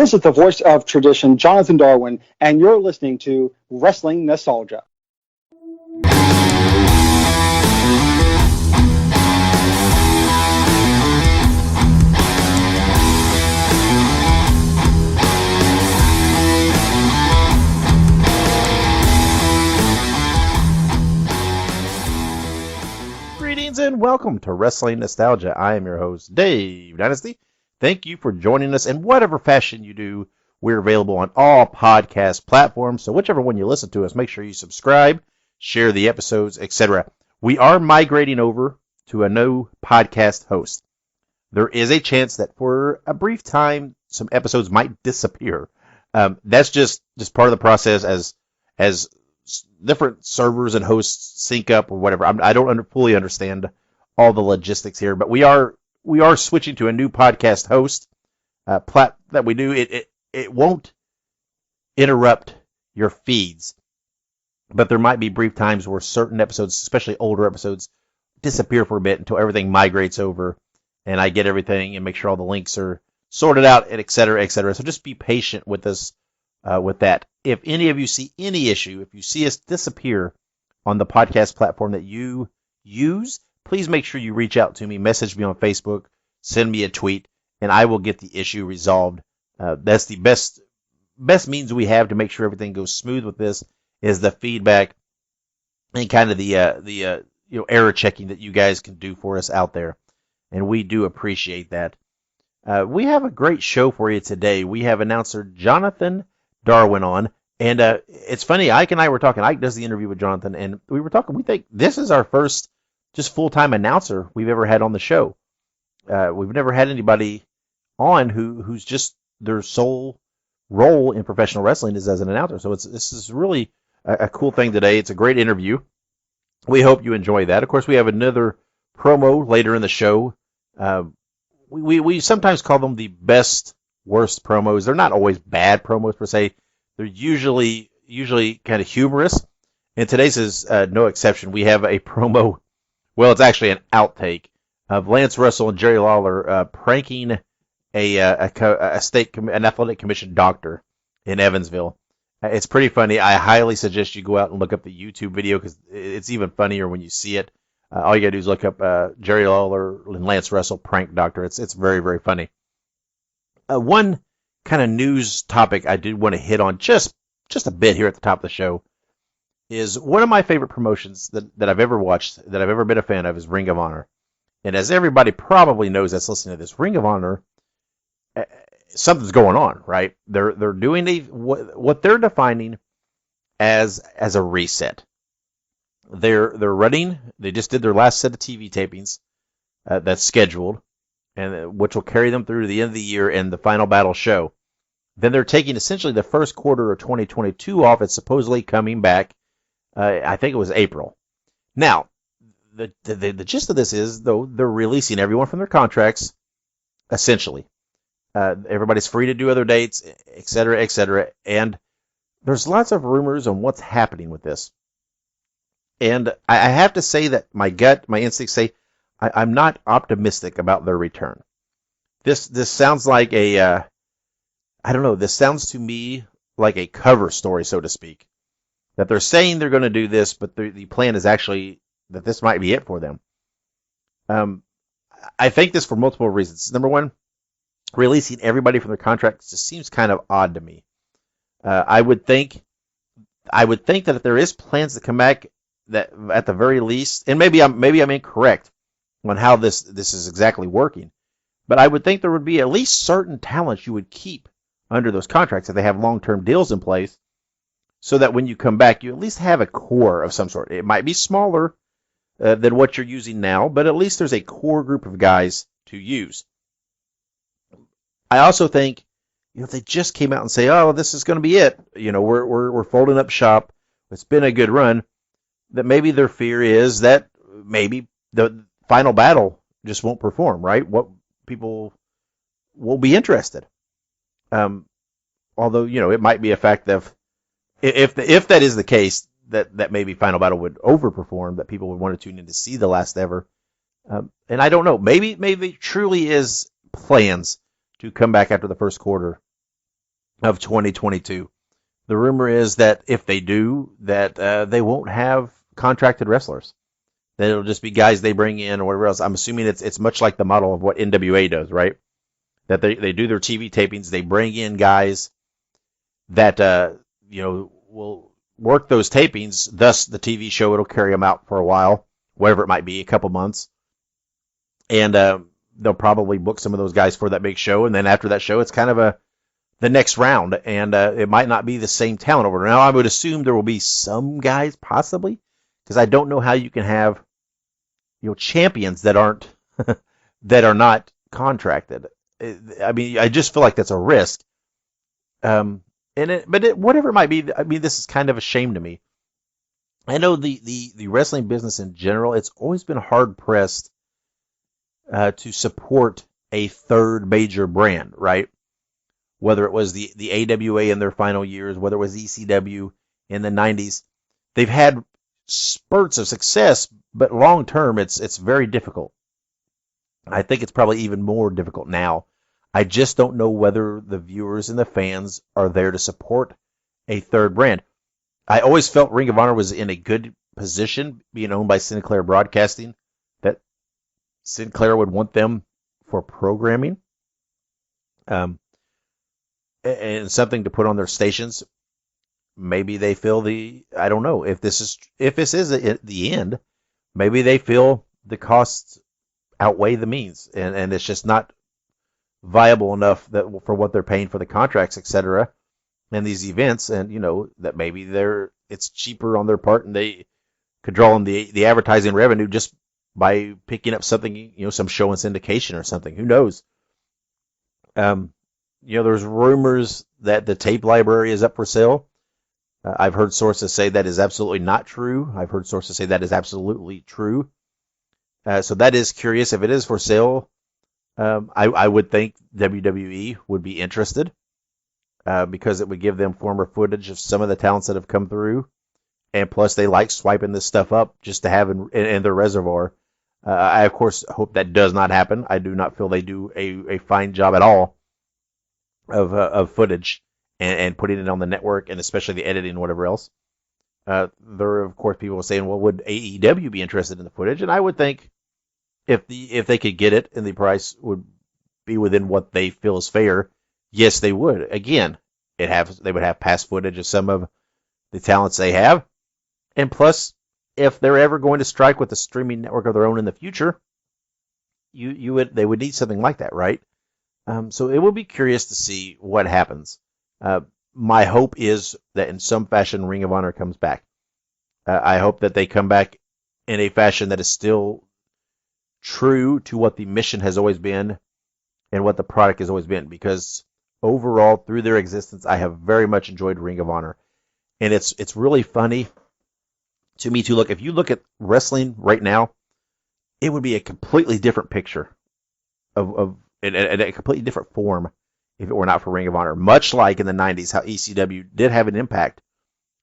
This is the voice of tradition, Jonathan Darwin, and you're listening to Wrestling Nostalgia. Greetings and welcome to Wrestling Nostalgia. I am your host, Dave Dynasty. Thank you for joining us in whatever fashion you do. We're available on all podcast platforms, so whichever one you listen to us, make sure you subscribe, share the episodes, etc. We are migrating over to a new podcast host. There is a chance that for a brief time, some episodes might disappear. That's just part of the process as different servers and hosts sync up or whatever. I don't fully understand all the logistics here, but we are switching to a new podcast host that we do. It won't interrupt your feeds, but there might be brief times where certain episodes, especially older episodes, disappear for a bit until everything migrates over and I get everything and make sure all the links are sorted out, and et cetera, et cetera. So just be patient with us with that. If any of you see any issue, if you see us disappear on the podcast platform that you use, please make sure you reach out to me, message me on Facebook, send me a tweet, and I will get the issue resolved. That's the best means we have to make sure everything goes smooth with this, is the feedback and kind of the error checking that you guys can do for us out there, and we do appreciate that. We have a great show for you today. We have announcer Jonathan Darwin on, and it's funny, Ike and I were talking. Ike does the interview with Jonathan, and we were talking, we think this is our first just full-time announcer we've ever had on the show. We've never had anybody on who's just their sole role in professional wrestling is as an announcer. So this is really a cool thing today. It's a great interview. We hope you enjoy that. Of course, we have another promo later in the show. We sometimes call them the best worst promos. They're not always bad promos per se. They're usually kind of humorous. And today's is no exception. We have a promo. Well, it's actually an outtake of Lance Russell and Jerry Lawler pranking an athletic commission doctor in Evansville. It's pretty funny. I highly suggest you go out and look up the YouTube video because it's even funnier when you see it. All you gotta do is look up Jerry Lawler and Lance Russell prank doctor. It's very, very funny. One kind of news topic I did want to hit on just a bit here at the top of the show is one of my favorite promotions that I've ever watched, that I've ever been a fan of, is Ring of Honor. And as everybody probably knows that's listening to this, Ring of Honor, something's going on, right? They're doing what they're defining as a reset. They're running. They just did their last set of TV tapings that's scheduled, and which will carry them through to the end of the year and the Final Battle show. Then they're taking essentially the first quarter of 2022 off. It's supposedly coming back. I think it was April. Now, the gist of this is, though, they're releasing everyone from their contracts, essentially. Everybody's free to do other dates, et cetera, and there's lots of rumors on what's happening with this. And I have to say that my instincts say I'm not optimistic about their return. This sounds like I don't know, this sounds to me like a cover story, so to speak. That they're saying they're going to do this, but the plan is actually that this might be it for them. I think this for multiple reasons. Number one, releasing everybody from their contracts just seems kind of odd to me. I would think that if there is plans to come back, that at the very least, and maybe I'm incorrect on how this is exactly working, but I would think there would be at least certain talents you would keep under those contracts if they have long-term deals in place, so that when you come back, you at least have a core of some sort. It might be smaller than what you're using now, but at least there's a core group of guys to use. I also think, if they just came out and say, "Oh, this is going to be it," we're folding up shop. It's been a good run. That maybe their fear is that maybe the Final Battle just won't perform, right? What people will be interested. Although, it might be a fact that if that is the case, that maybe Final Battle would overperform, that people would want to tune in to see the last ever. And I don't know. Maybe it truly is plans to come back after the first quarter of 2022. The rumor is that if they do, that they won't have contracted wrestlers. That it'll just be guys they bring in or whatever else. I'm assuming it's much like the model of what NWA does, right? That they do their TV tapings, they bring in guys that will work those tapings. Thus, the TV show it'll carry them out for a while, whatever it might be, a couple months, and they'll probably book some of those guys for that big show. And then after that show, it's kind of the next round, and it might not be the same talent over there. Now, I would assume there will be some guys possibly, because I don't know how you can have champions that aren't that are not contracted. I mean, I just feel like that's a risk. Whatever it might be, I mean, this is kind of a shame to me. I know the wrestling business in general, it's always been hard pressed to support a third major brand, right? Whether it was the AWA in their final years, whether it was ECW in the 90s, they've had spurts of success, but long term, it's very difficult. I think it's probably even more difficult now. I just don't know whether the viewers and the fans are there to support a third brand. I always felt Ring of Honor was in a good position, being owned by Sinclair Broadcasting, that Sinclair would want them for programming, and something to put on their stations. Maybe they feel I don't know if this is the end. Maybe they feel the costs outweigh the means, and it's just not viable enough that for what they're paying for the contracts, etc., and these events, and that maybe it's cheaper on their part, and they could draw on the advertising revenue just by picking up something, some show and syndication or something. Who knows? There's rumors that the tape library is up for sale. I've heard sources say that is absolutely not true. I've heard sources say that is absolutely true. So that is curious. If it is for sale, I would think WWE would be interested because it would give them former footage of some of the talents that have come through. And plus, they like swiping this stuff up just to have in their reservoir. I, of course, hope that does not happen. I do not feel they do a fine job at all of footage and putting it on the network, and especially the editing and whatever else. There are, of course, people saying, well, would AEW be interested in the footage? And I would think if they could get it and the price would be within what they feel is fair, yes, they would. Again, they would have past footage of some of the talents they have. And plus, if they're ever going to strike with a streaming network of their own in the future, they would need something like that, right? So it will be curious to see what happens. My hope is that in some fashion, Ring of Honor comes back. I hope that they come back in a fashion that is still true to what the mission has always been and what the product has always been. Because overall, through their existence, I have very much enjoyed Ring of Honor. And it's really funny to me to look. If you look at wrestling right now, it would be a completely different picture of a completely different form if it were not for Ring of Honor. Much like in the 90s, how ECW did have an impact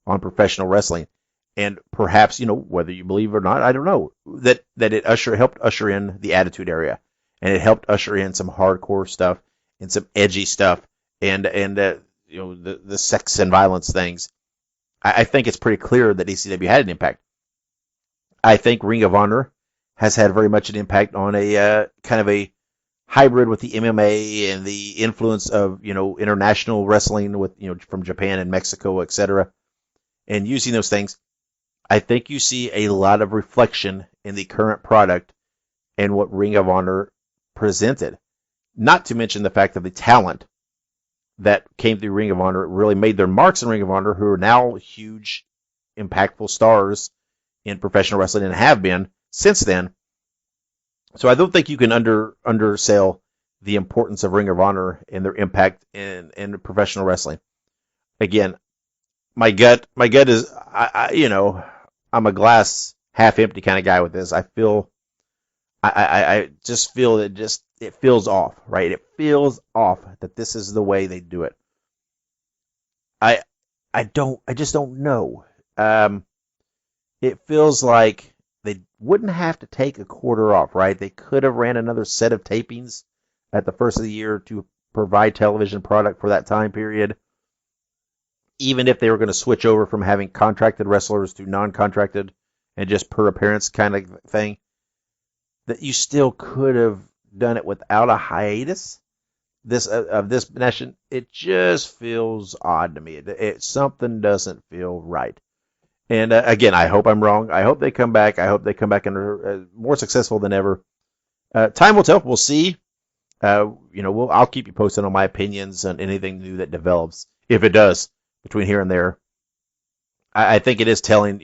on professional wrestling. And perhaps, whether you believe it or not, I don't know, that it helped usher in the Attitude Era. And it helped usher in some hardcore stuff and some edgy stuff and the sex and violence things. I think it's pretty clear that ECW had an impact. I think Ring of Honor has had very much an impact on a kind of a hybrid with the MMA and the influence of, international wrestling with, from Japan and Mexico, etc. And using those things, I think you see a lot of reflection in the current product and what Ring of Honor presented. Not to mention the fact that the talent that came through Ring of Honor really made their marks in Ring of Honor, who are now huge, impactful stars in professional wrestling and have been since then. So I don't think you can undersell the importance of Ring of Honor and their impact in professional wrestling. Again, my gut is, I'm a glass half empty kind of guy with this. I just feel it feels off, right? It feels off that this is the way they do it. I just don't know. It feels like they wouldn't have to take a quarter off, right? They could have ran another set of tapings at the first of the year to provide television product for that time period. even if they were going to switch over from having contracted wrestlers to non-contracted and just per appearance kind of thing, that you still could have done it without a hiatus. This nation, it just feels odd to me. Something doesn't feel right. And again, I hope I'm wrong. I hope they come back. I hope they come back and are more successful than ever. Time will tell. We'll see. I'll keep you posted on my opinions on anything new that develops, if it does, between here and there. I think it is telling,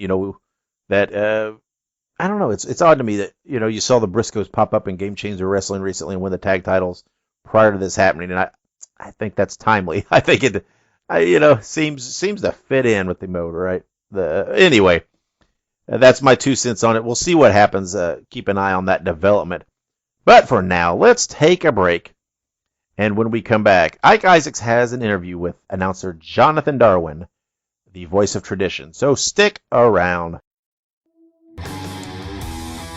that I don't know. It's odd to me that you saw the Briscoes pop up in Game Changer Wrestling recently and win the tag titles prior to this happening, and I think that's timely. I think it seems to fit in with the mode, right? Anyway, that's my 2 cents on it. We'll see what happens. Keep an eye on that development. But for now, let's take a break. And when we come back, Ike Isaacs has an interview with announcer Jonathan Darwin, the voice of tradition. So stick around.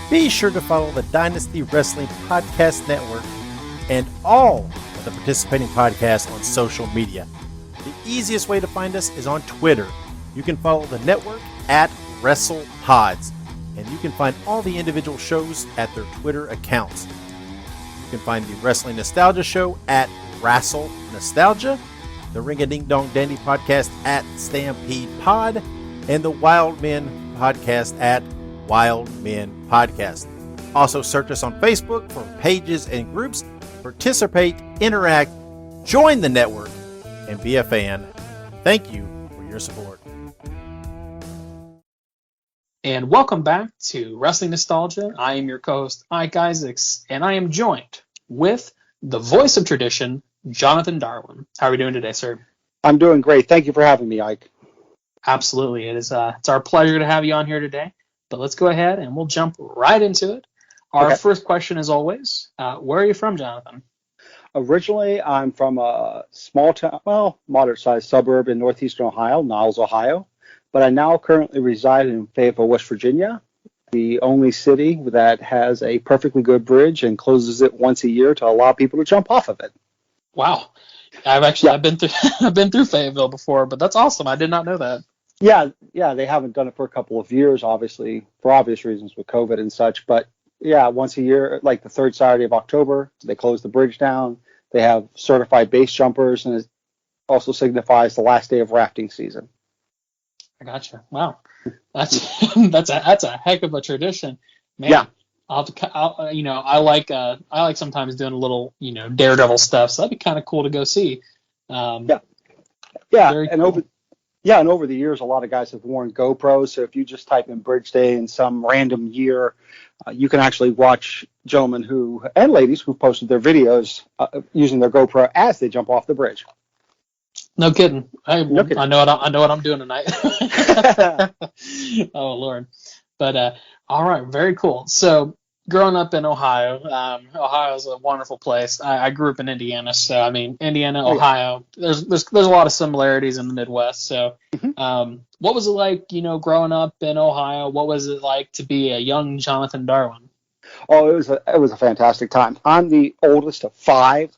Be sure to follow the Dynasty Wrestling Podcast Network and all of the participating podcasts on social media. The easiest way to find us is on Twitter. You can follow the network at WrestlePods, and you can find all the individual shows at their Twitter accounts. You can find the Wrestling Nostalgia Show at Wrestle Nostalgia, the Ring a Ding Dong Dandy Podcast at Stampede Pod, and the Wild Men Podcast at Wild Men Podcast. Also search us on Facebook for pages and groups. Participate, interact, join the network, and be a fan. Thank you for your support. And welcome back to Wrestling Nostalgia. I am your co-host, Ike Isaacs, and I am joined with the voice of tradition, Jonathan Darwin. How are we doing today, sir? I'm doing great. Thank you for having me, Ike. Absolutely. It's our pleasure to have you on here today. But let's go ahead and we'll jump right into it. Our first question, as always, where are you from, Jonathan? Originally, I'm from a small town, moderate-sized suburb in northeastern Ohio, Niles, Ohio. But I now currently reside in Fayetteville, West Virginia, the only city that has a perfectly good bridge and closes it once a year to allow people to jump off of it. Wow. I've been through Fayetteville before, but that's awesome. I did not know that. Yeah, they haven't done it for a couple of years, obviously, for obvious reasons with COVID and such. But yeah, once a year, like the third Saturday of October, they close the bridge down. They have certified base jumpers, and it also signifies the last day of rafting season. I gotcha. Wow, that's a heck of a tradition, man. Yeah. I like sometimes doing a little daredevil stuff, so that'd be kind of cool to go see. Yeah, and cool. Over the years, a lot of guys have worn GoPros. So if you just type in Bridge Day in some random year, you can actually watch gentlemen and ladies who posted their videos using their GoPro as they jump off the bridge. No kidding. I know what I'm doing tonight. Oh Lord. But all right, very cool. So growing up in Ohio, Ohio is a wonderful place. I grew up in Indiana, so I mean Indiana, Ohio. There's a lot of similarities in the Midwest. So, what was it like, growing up in Ohio? What was it like to be a young Jonathan Darwin? Oh, it was a fantastic time. I'm the oldest of 5,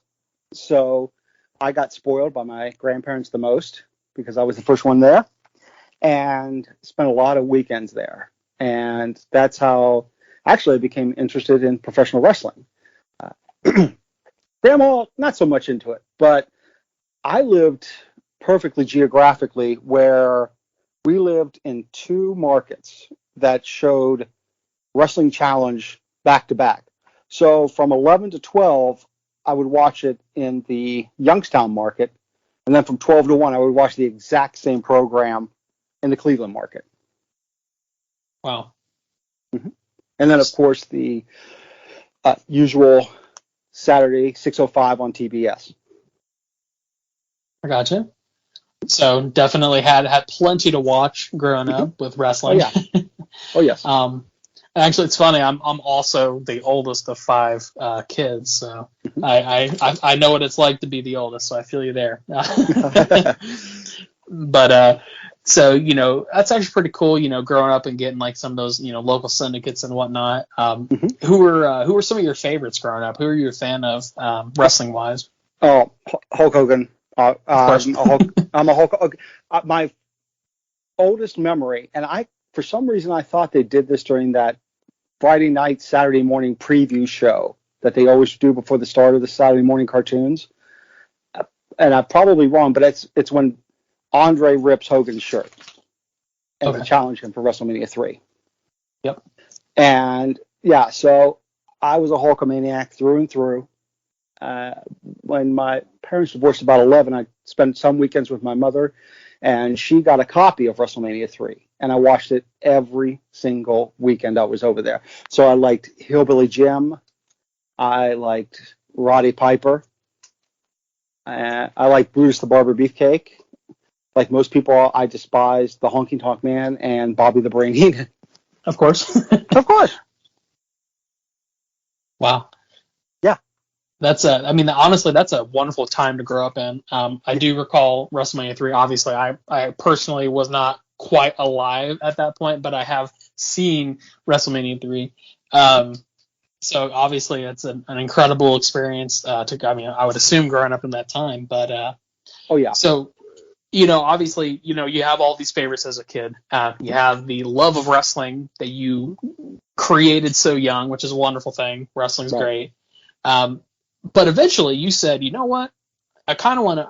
so I got spoiled by my grandparents the most because I was the first one there, and spent a lot of weekends there. And that's how actually I became interested in professional wrestling. Grandma, not so much into it, but I lived perfectly geographically where we lived in 2 markets that showed Wrestling Challenge back to back. So from 11 to 12, I would watch it in the Youngstown market, and then from 12 to 1, I would watch the exact same program in the Cleveland market. Wow. Mm-hmm. And then, of course, the usual Saturday 6:05 on TBS. I gotcha. So definitely had plenty to watch growing up with wrestling. Oh, yeah. Oh, yes. Actually, it's funny. I'm also the oldest of 5 kids, so I know what it's like to be the oldest. So I feel you there. But so that's actually pretty cool. Growing up and getting like some of those local syndicates and whatnot. Who were some of your favorites growing up? Who were you a fan of wrestling wise? Oh, Hulk Hogan. Of course. I'm a Hulk. My oldest memory, and for some reason I thought they did this during that Friday night, Saturday morning preview show that they always do before the start of the Saturday morning cartoons. And I'm probably wrong, but it's when Andre rips Hogan's shirt and they challenge him for WrestleMania 3. Yep. And yeah, so I was a Hulkamaniac through and through. When my parents divorced about 11, I spent some weekends with my mother, and she got a copy of WrestleMania 3, and I watched it every single weekend I was over there. So I liked Hillbilly Jim. I liked Roddy Piper. I liked Brutus the Barber Beefcake. Like most people, I despised the Honky Tonk Man and Bobby the Brain Heenan. Of course. Of course. Wow. Yeah. Honestly, that's a wonderful time to grow up in. I do recall WrestleMania 3. Obviously, I personally was not quite alive at that point, but I have seen WrestleMania 3. So obviously, it's an incredible experience. I would assume growing up in that time, but oh yeah. So, obviously, you have all these favorites as a kid. You have the love of wrestling that you created so young, which is a wonderful thing. Wrestling's great. But eventually you said, you know what? I kind of want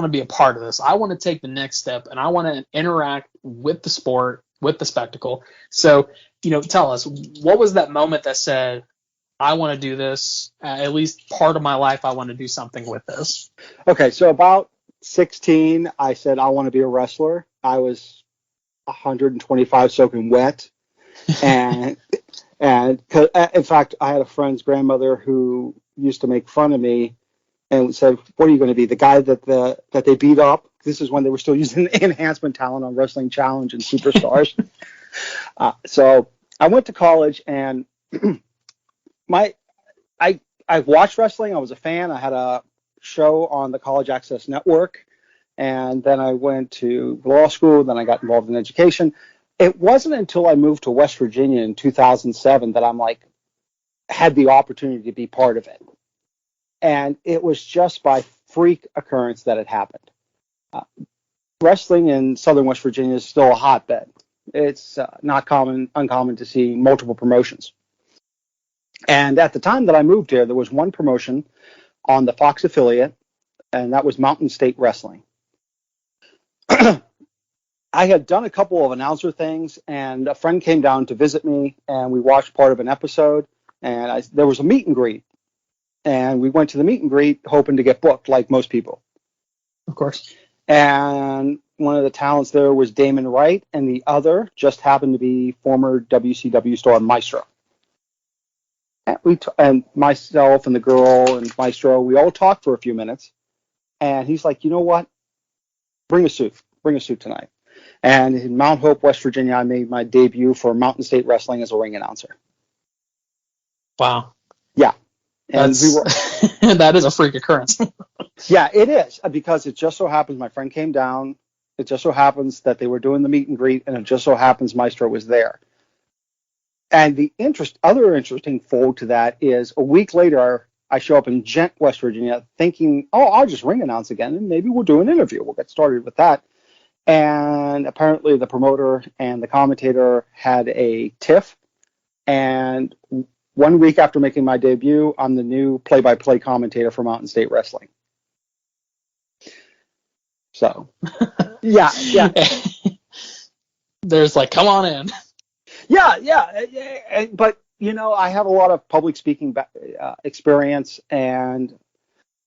to be a part of this. I want to take the next step, and I want to interact with the sport, with the spectacle. So, tell us, what was that moment that said, I want to do this, at least part of my life, I want to do something with this? Okay, so about 16, I said, I want to be a wrestler. I was 125 soaking wet. And in fact, I had a friend's grandmother who used to make fun of me and said, what are you going to be, the guy that they beat up? This is when they were still using enhancement talent on Wrestling Challenge and Superstars. So I went to college, and I watched wrestling. I was a fan. I had a show on the College Access Network, and then I went to law school. Then I got involved in education. It wasn't until I moved to West Virginia in 2007 that I'm had the opportunity to be part of it. And it was just by freak occurrence that it happened. Wrestling in Southern West Virginia is still a hotbed. It's not uncommon to see multiple promotions. And at the time that I moved here, there was one promotion on the Fox affiliate, and that was Mountain State Wrestling. I had done a couple of announcer things, and a friend came down to visit me, and we watched part of an episode, and there was a meet and greet. And we went to the meet and greet hoping to get booked, like most people. Of course. And one of the talents there was Damon Wright, and the other just happened to be former WCW star Maestro. And myself and the girl and Maestro, we all talked for a few minutes. And he's like, you know what? Bring a suit tonight. And in Mount Hope, West Virginia, I made my debut for Mountain State Wrestling as a ring announcer. Wow. Yeah. And that is a freak occurrence. Yeah, it is, because it just so happens my friend came down. It just so happens that they were doing the meet and greet, and it just so happens Maestro was there. And the other interesting fold to that is a week later, I show up in Gent, West Virginia, thinking, I'll just ring announce again, and maybe we'll do an interview. We'll get started with that. And apparently the promoter and the commentator had a tiff. And 1 week after making my debut, I'm the new play-by-play commentator for Mountain State Wrestling. So, yeah. There's come on in. Yeah. But, I have a lot of public speaking experience, and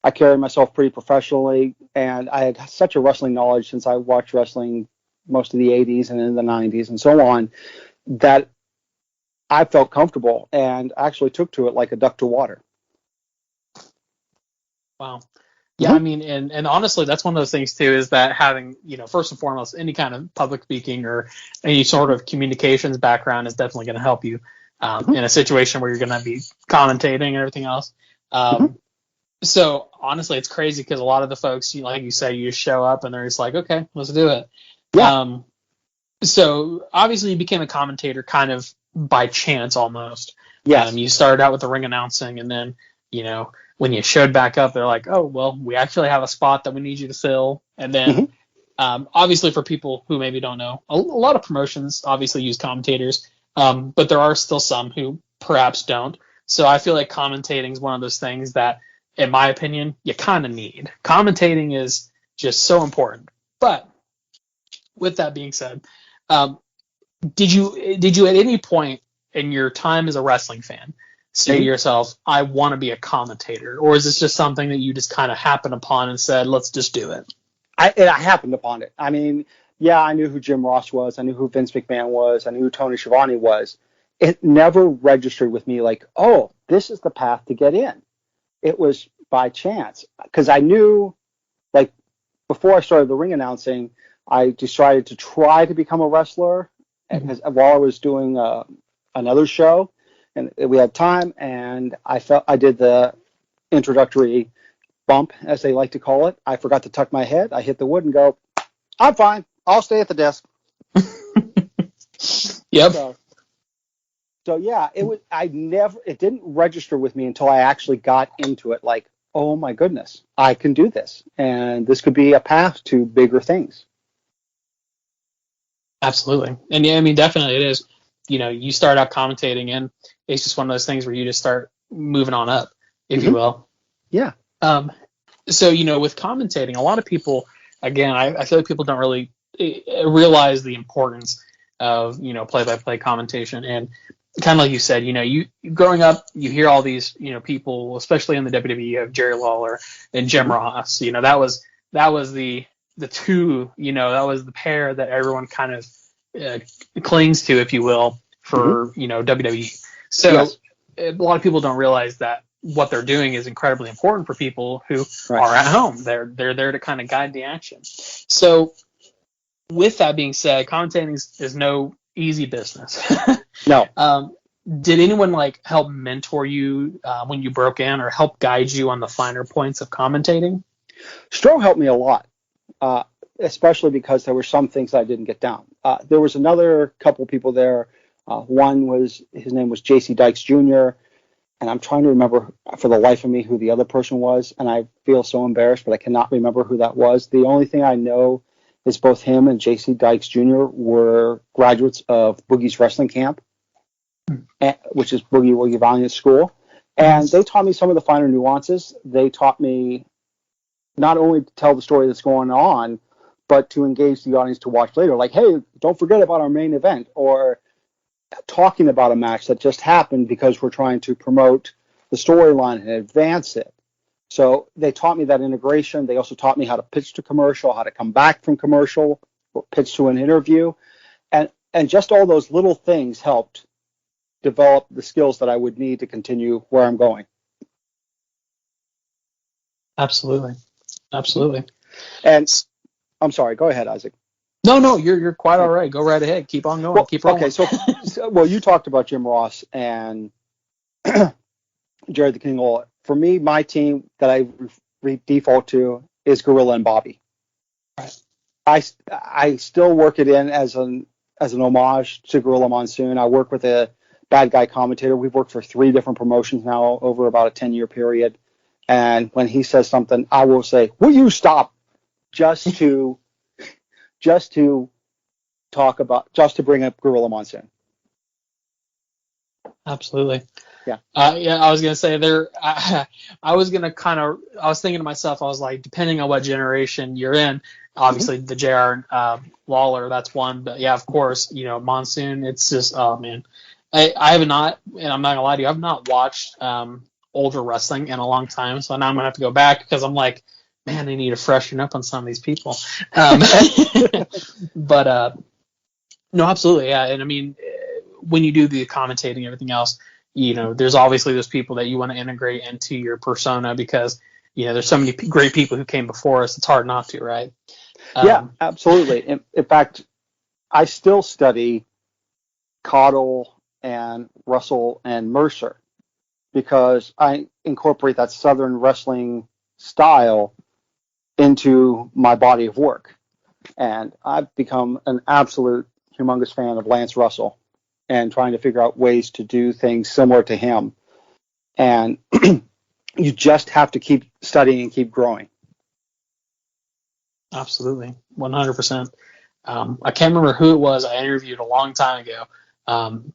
I carry myself pretty professionally, and I had such a wrestling knowledge since I watched wrestling most of the 80s and in the 90s and so on, that I felt comfortable and actually took to it like a duck to water. Wow. Yeah, I mean, and honestly, that's one of those things too, is that having, first and foremost, any kind of public speaking or any sort of communications background is definitely going to help you in a situation where you're going to be commentating and everything else. So honestly, it's crazy because a lot of the folks, like you say, you just show up and they're just like, okay, let's do it. Yeah. So obviously you became a commentator kind of by chance almost. Yes. You started out with the ring announcing, and then, when you showed back up, they're like, oh, well, we actually have a spot that we need you to fill. And then obviously for people who maybe don't know, a lot of promotions obviously use commentators, but there are still some who perhaps don't. So I feel like commentating is one of those things that, in my opinion, you kind of need. Commentating is just so important. But with that being said, did you at any point in your time as a wrestling fan say to yourself, I want to be a commentator? Or is this just something that you just kind of happened upon and said, let's just do it? I happened upon it. I mean, yeah, I knew who Jim Ross was. I knew who Vince McMahon was. I knew who Tony Schiavone was. It never registered with me like, oh, this is the path to get in. It was by chance, because I knew, like, before I started the ring announcing, I decided to try to become a wrestler, because while I was doing another show, and we had time, and I did the introductory bump, as they like to call it. I forgot to tuck my head. I hit the wood and go, I'm fine. I'll stay at the desk. Yep. So yeah, it didn't register with me until I actually got into it. Like, oh my goodness, I can do this, and this could be a path to bigger things. Absolutely. And yeah, I mean, definitely it is. You know, you start out commentating, and it's just one of those things where you just start moving on up, if you will. Yeah. So, you know, with commentating, a lot of people, again, I feel like people don't really realize the importance of, you know, play-by-play commentation. And kind of like you said, you know, you growing up, you hear all these, you know, people, especially in the WWE, you have Jerry Lawler and Jim Ross. You know, that was the two, you know, that was the pair that everyone kind of clings to, if you will, for, you know, WWE. So a lot of people don't realize that what they're doing is incredibly important for people who are at home. They're there to kind of guide the action. So with that being said, commentating is no easy business. No. Did anyone like help mentor you when you broke in, or help guide you on the finer points of commentating? Stro helped me a lot, especially because there were some things I didn't get down. There was another couple people there. His name was J.C. Dykes Jr., and I'm trying to remember for the life of me who the other person was, and I feel so embarrassed, but I cannot remember who that was. The only thing I know is both him and J.C. Dykes Jr. were graduates of Boogie's Wrestling Camp, which is Boogie Woogie Valiant School, and they taught me some of the finer nuances. They taught me not only to tell the story that's going on, but to engage the audience to watch later. Like, hey, don't forget about our main event, or talking about a match that just happened because we're trying to promote the storyline and advance it. So they taught me that integration. They also taught me how to pitch to commercial, how to come back from commercial, or pitch to an interview. And just all those little things helped develop the skills that I would need to continue where I'm going. Absolutely. And I'm sorry, go ahead, Isaac. No, you're quite all right. Go right ahead. Keep on going. Well, keep rolling. Okay, so you talked about Jim Ross and Jerry the King Lawler. For me, my team that I default to is Guerrilla and Bobby. Right. I still work it in as an homage to Guerilla Monsoon. I work with a bad guy commentator. We've worked for 3 different promotions now over about a 10-year period. And when he says something, I will say, "Will you stop?" just to bring up Guerilla Monsoon. Absolutely. Yeah. I was gonna say I was thinking to myself, I was like, depending on what generation you're in, obviously the JR Lawler, that's one, but yeah, of course, you know, Monsoon. It's just, oh man, I have not, and I'm not gonna lie to you, I've not watched older wrestling in a long time, so now I'm gonna have to go back because I'm like, man, I need to freshen up on some of these people. But no, absolutely, yeah. And I mean, when you do the commentating and everything else, you know, there's obviously those people that you want to integrate into your persona because, you know, there's so many great people who came before us. It's hard not to, right? Yeah, absolutely. In fact, I still study Caudle and Russell and Mercer because I incorporate that Southern wrestling style into my body of work. And I've become an absolute humongous fan of Lance Russell and trying to figure out ways to do things similar to him. And You just have to keep studying and keep growing. Absolutely, 100%. I can't remember who it was I interviewed a long time ago,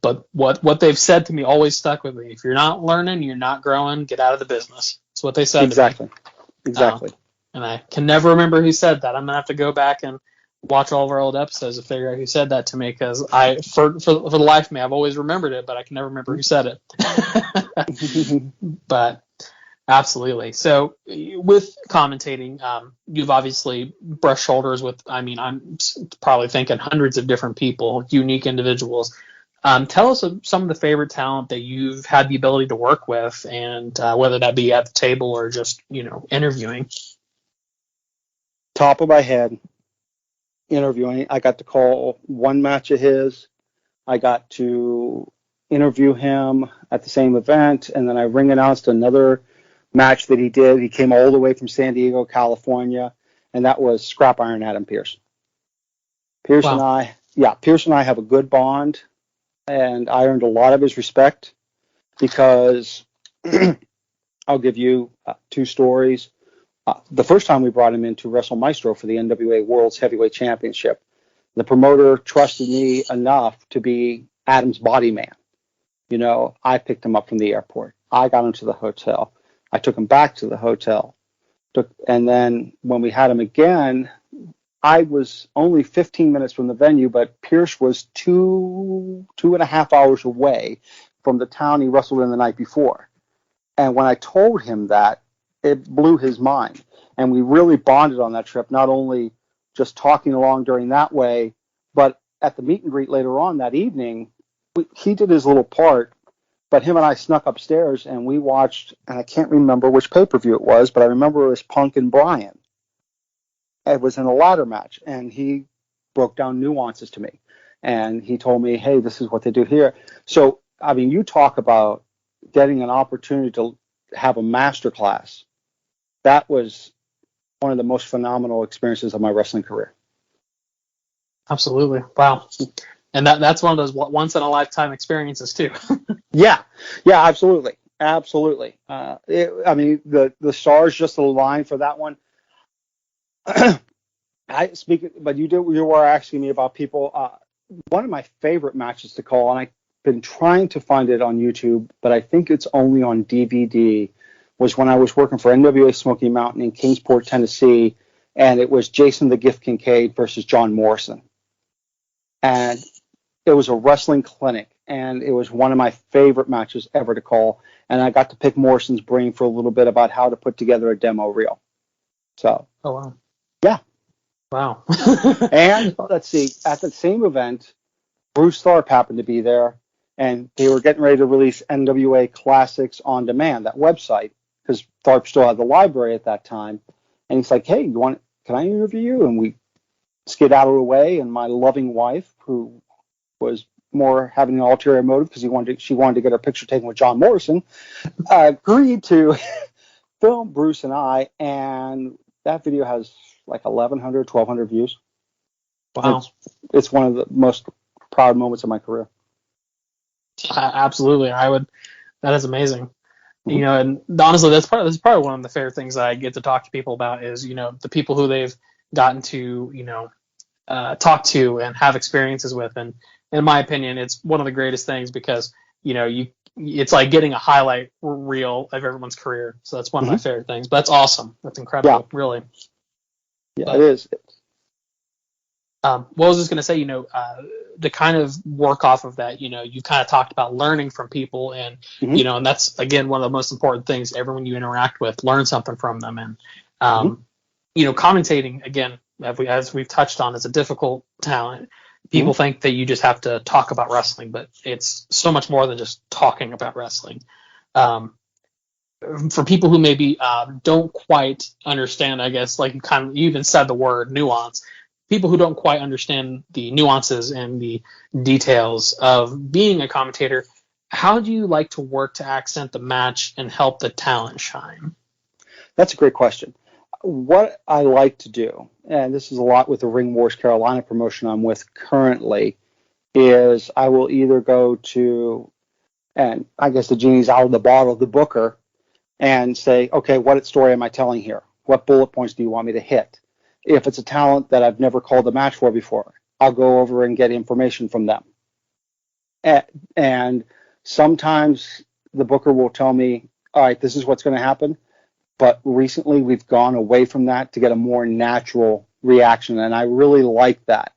but what they've said to me always stuck with me. If you're not learning, you're not growing, get out of the business. That's what they said Exactly. to me. Exactly. And I can never remember who said that. I'm going to have to go back and watch all of our old episodes to figure out who said that to me, because for the life of me, I've always remembered it, but I can never remember who said it. But absolutely. So with commentating, you've obviously brushed shoulders with, I mean, I'm probably thinking hundreds of different people, unique individuals. Tell us some of the favorite talent that you've had the ability to work with, and whether that be at the table or just, interviewing. Top of my head, interviewing, I got to call one match of his. I got to interview him at the same event, and then I ring announced another match that he did. He came all the way from San Diego, California, and that was Scrap Iron Adam Pearce. Pearce and I have a good bond, and I earned a lot of his respect because I'll give you two stories. The first time we brought him in to Wrestle Maestro for the NWA World's Heavyweight Championship, the promoter trusted me enough to be Adam's body man. I picked him up from the airport. I got him to the hotel. I took him back to the hotel. And then when we had him again, I was only 15 minutes from the venue, but Pearce was two and a half hours away from the town he wrestled in the night before. And when I told him that, it blew his mind. And we really bonded on that trip, not only just talking along during that way, but at the meet and greet later on that evening, he did his little part, but him and I snuck upstairs and we watched, and I can't remember which pay-per-view it was, but I remember it was Punk and Bryan. It was in a ladder match, and he broke down nuances to me. And he told me, hey, this is what they do here. So, I mean, you talk about getting an opportunity to have a master class. That was one of the most phenomenal experiences of my wrestling career. Absolutely. Wow. And that's one of those once in a lifetime experiences too. Yeah, absolutely. Absolutely. The stars just aligned for that one. You were asking me about people. One of my favorite matches to call, and I've been trying to find it on YouTube, but I think it's only on DVD, was when I was working for NWA Smoky Mountain in Kingsport, Tennessee, and it was Jason the Gift Kincaid versus John Morrison. And it was a wrestling clinic, and it was one of my favorite matches ever to call, and I got to pick Morrison's brain for a little bit about how to put together a demo reel. So. Oh, wow. Yeah. Wow. And let's see, at the same event, Bruce Tharp happened to be there, and they were getting ready to release NWA Classics on Demand, that website, because Tharp still had the library at that time. And he's like, hey, can I interview you? And we skedaddled away, and my loving wife, who was more having an ulterior motive because she wanted to get her picture taken with John Morrison, agreed to film Bruce and I, and that video has like 1,100, 1,200 views. Wow. It's one of the most proud moments of my career. Absolutely. That is amazing. Mm-hmm. And honestly, that's probably one of the favorite things that I get to talk to people about is, the people who they've gotten to, talk to and have experiences with. And in my opinion, it's one of the greatest things because, it's like getting a highlight reel of everyone's career. So that's one of my favorite things. But that's awesome. That's incredible, really. Yeah, it is. What I was just going to say, to kind of work off of that, you kind of talked about learning from people and, and that's, again, one of the most important things. Everyone you interact with, learn something from them. And, commentating, again, as we've touched on, is a difficult talent. People think that you just have to talk about wrestling, but it's so much more than just talking about wrestling. For people who maybe don't quite understand, I guess, like you even said the word nuance, people who don't quite understand the nuances and the details of being a commentator, how do you like to work to accent the match and help the talent shine? That's a great question. What I like to do, and this is a lot with the Ring Wars Carolina promotion I'm with currently, is I will either go to, and I guess the genie's out of the bottle, the booker, and say, okay, what story am I telling here? What bullet points do you want me to hit? If it's a talent that I've never called a match for before, I'll go over and get information from them. And sometimes the booker will tell me, all right, this is what's going to happen. But recently we've gone away from that to get a more natural reaction, and I really like that.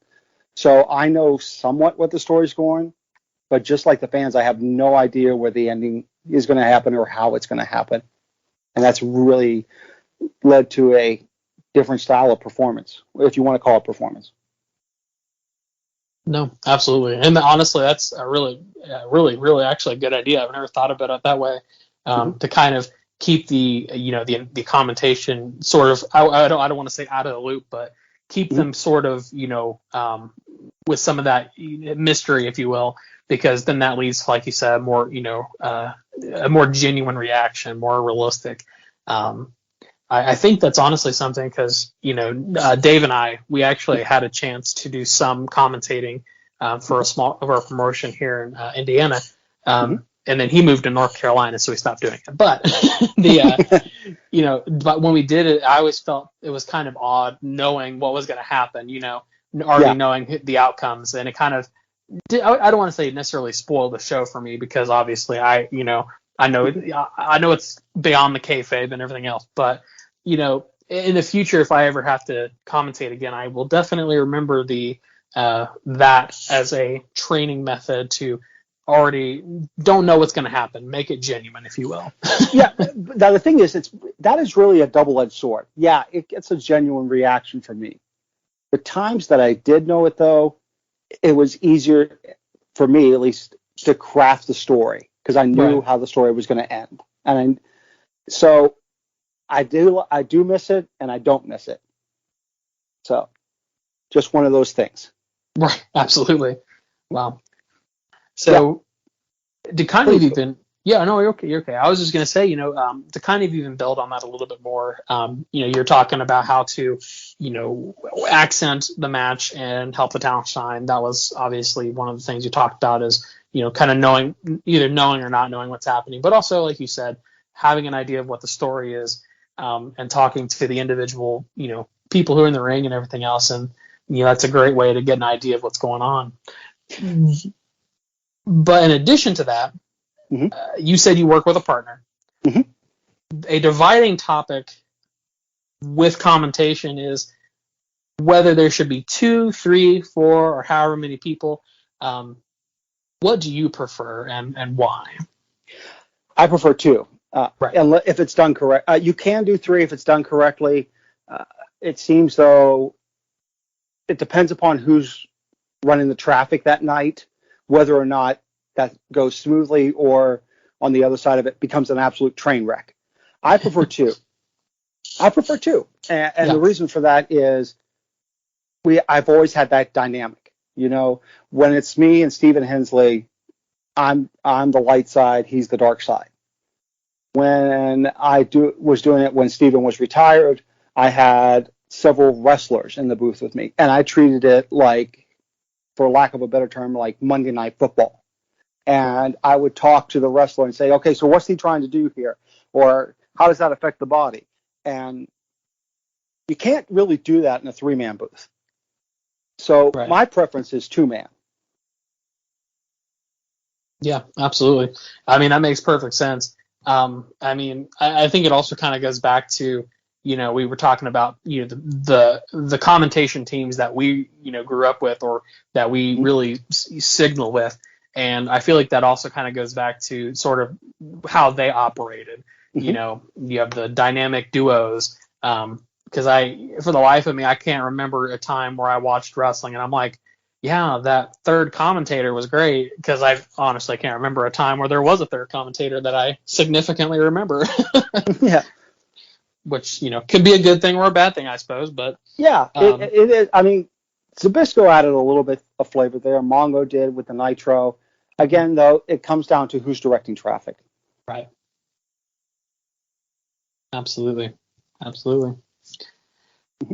So I know somewhat what the story's going, but just like the fans, I have no idea where the ending is going to happen or how it's going to happen. And that's really led to a different style of performance, if you want to call it performance. No, absolutely. And honestly, that's a really actually a good idea. I've never thought about it that way. To kind of keep the commentation sort of, I don't want to say out of the loop, but keep them sort of, with some of that mystery, if you will, because then that leads, like you said, more, a more genuine reaction, more realistic. I think that's honestly something because, Dave and I, we actually had a chance to do some commentating for a promotion here in Indiana. And then he moved to North Carolina, so we stopped doing it. But but when we did it, I always felt it was kind of odd knowing what was going to happen, already knowing the outcomes. And it kind of, I don't want to say necessarily spoiled the show for me because obviously I know it's beyond the kayfabe and everything else. But, in the future, if I ever have to commentate again, I will definitely remember that as a training method to already don't know what's going to happen. Make it genuine, if you will. Yeah. Now, the thing is, that is really a double-edged sword. Yeah, it gets a genuine reaction from me. The times that I did know it, though, it was easier for me, at least, to craft the story because I knew how the story was going to end. And so I do miss it, and I don't miss it. So just one of those things. Right. Absolutely. Wow. So to kind of even, no, you're okay. You're okay. I was just going to say, to kind of even build on that a little bit more, you're talking about how to, accent the match and help the talent shine. That was obviously one of the things you talked about is, kind of either knowing or not knowing what's happening, but also, like you said, having an idea of what the story is, and talking to the individual, people who are in the ring and everything else. And, that's a great way to get an idea of what's going on. But in addition to that, you said you work with a partner. A dividing topic with commentation is whether there should be 2, 3, 4, or however many people. What do you prefer and why? I prefer 2. Right. And if it's done correct, you can do 3 if it's done correctly. It seems though it depends upon who's running the traffic that night, whether or not that goes smoothly or on the other side of it becomes an absolute train wreck. I prefer 2. And the reason for that is I've always had that dynamic. When it's me and Stephen Hensley, I'm the light side, he's the dark side. When I was doing it when Stephen was retired, I had several wrestlers in the booth with me, and I treated it like, for lack of a better term, like Monday Night Football. And I would talk to the wrestler and say, okay, so what's he trying to do here? Or how does that affect the body? And you can't really do that in a 3-man booth. So my preference is 2-man. Yeah, absolutely. I mean, that makes perfect sense. I think it also kind of goes back to, we were talking about, the commentation teams that we, grew up with or that we really signal with. And I feel like that also kind of goes back to sort of how they operated. You have the dynamic duos. Because for the life of me, I can't remember a time where I watched wrestling and I'm like, yeah, that third commentator was great, because I honestly can't remember a time where there was a third commentator that I significantly remember. Yeah. Which, could be a good thing or a bad thing, I suppose. But yeah, it is. I mean, Zbyszko added a little bit of flavor there. Mongo did with the Nitro. Again, though, it comes down to who's directing traffic. Right. Absolutely.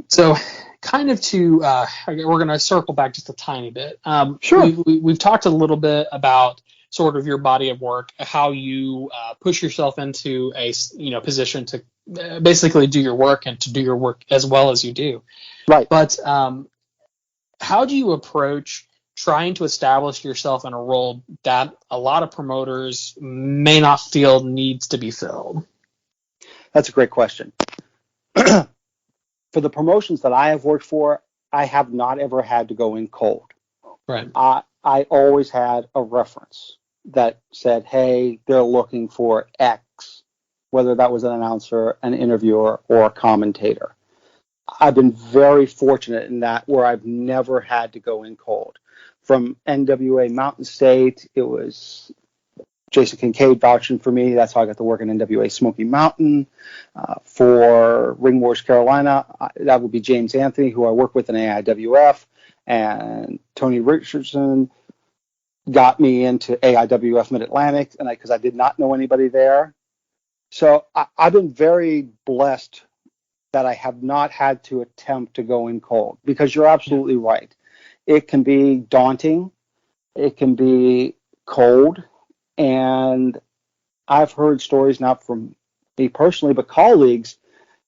So, kind of we're going to circle back just a tiny bit. Sure. We've talked a little bit about sort of your body of work, how you push yourself into a position to basically do your work and to do your work as well as you do. Right. But how do you approach trying to establish yourself in a role that a lot of promoters may not feel needs to be filled? That's a great question. For the promotions that I have worked for, I have not ever had to go in cold. Right. I always had a reference that said, hey, they're looking for X, whether that was an announcer, an interviewer, or a commentator. I've been very fortunate in that, where I've never had to go in cold. From NWA Mountain State, it was Jason Kincaid vouching for me. That's how I got to work in NWA Smoky Mountain. For Ring Wars Carolina, that would be James Anthony, who I work with in AIWF, and Tony Richardson got me into AIWF Mid-Atlantic, and because I did not know anybody there. So I've been very blessed that I have not had to attempt to go in cold, because you're absolutely right. It can be daunting. It can be cold. And I've heard stories, not from me personally, but colleagues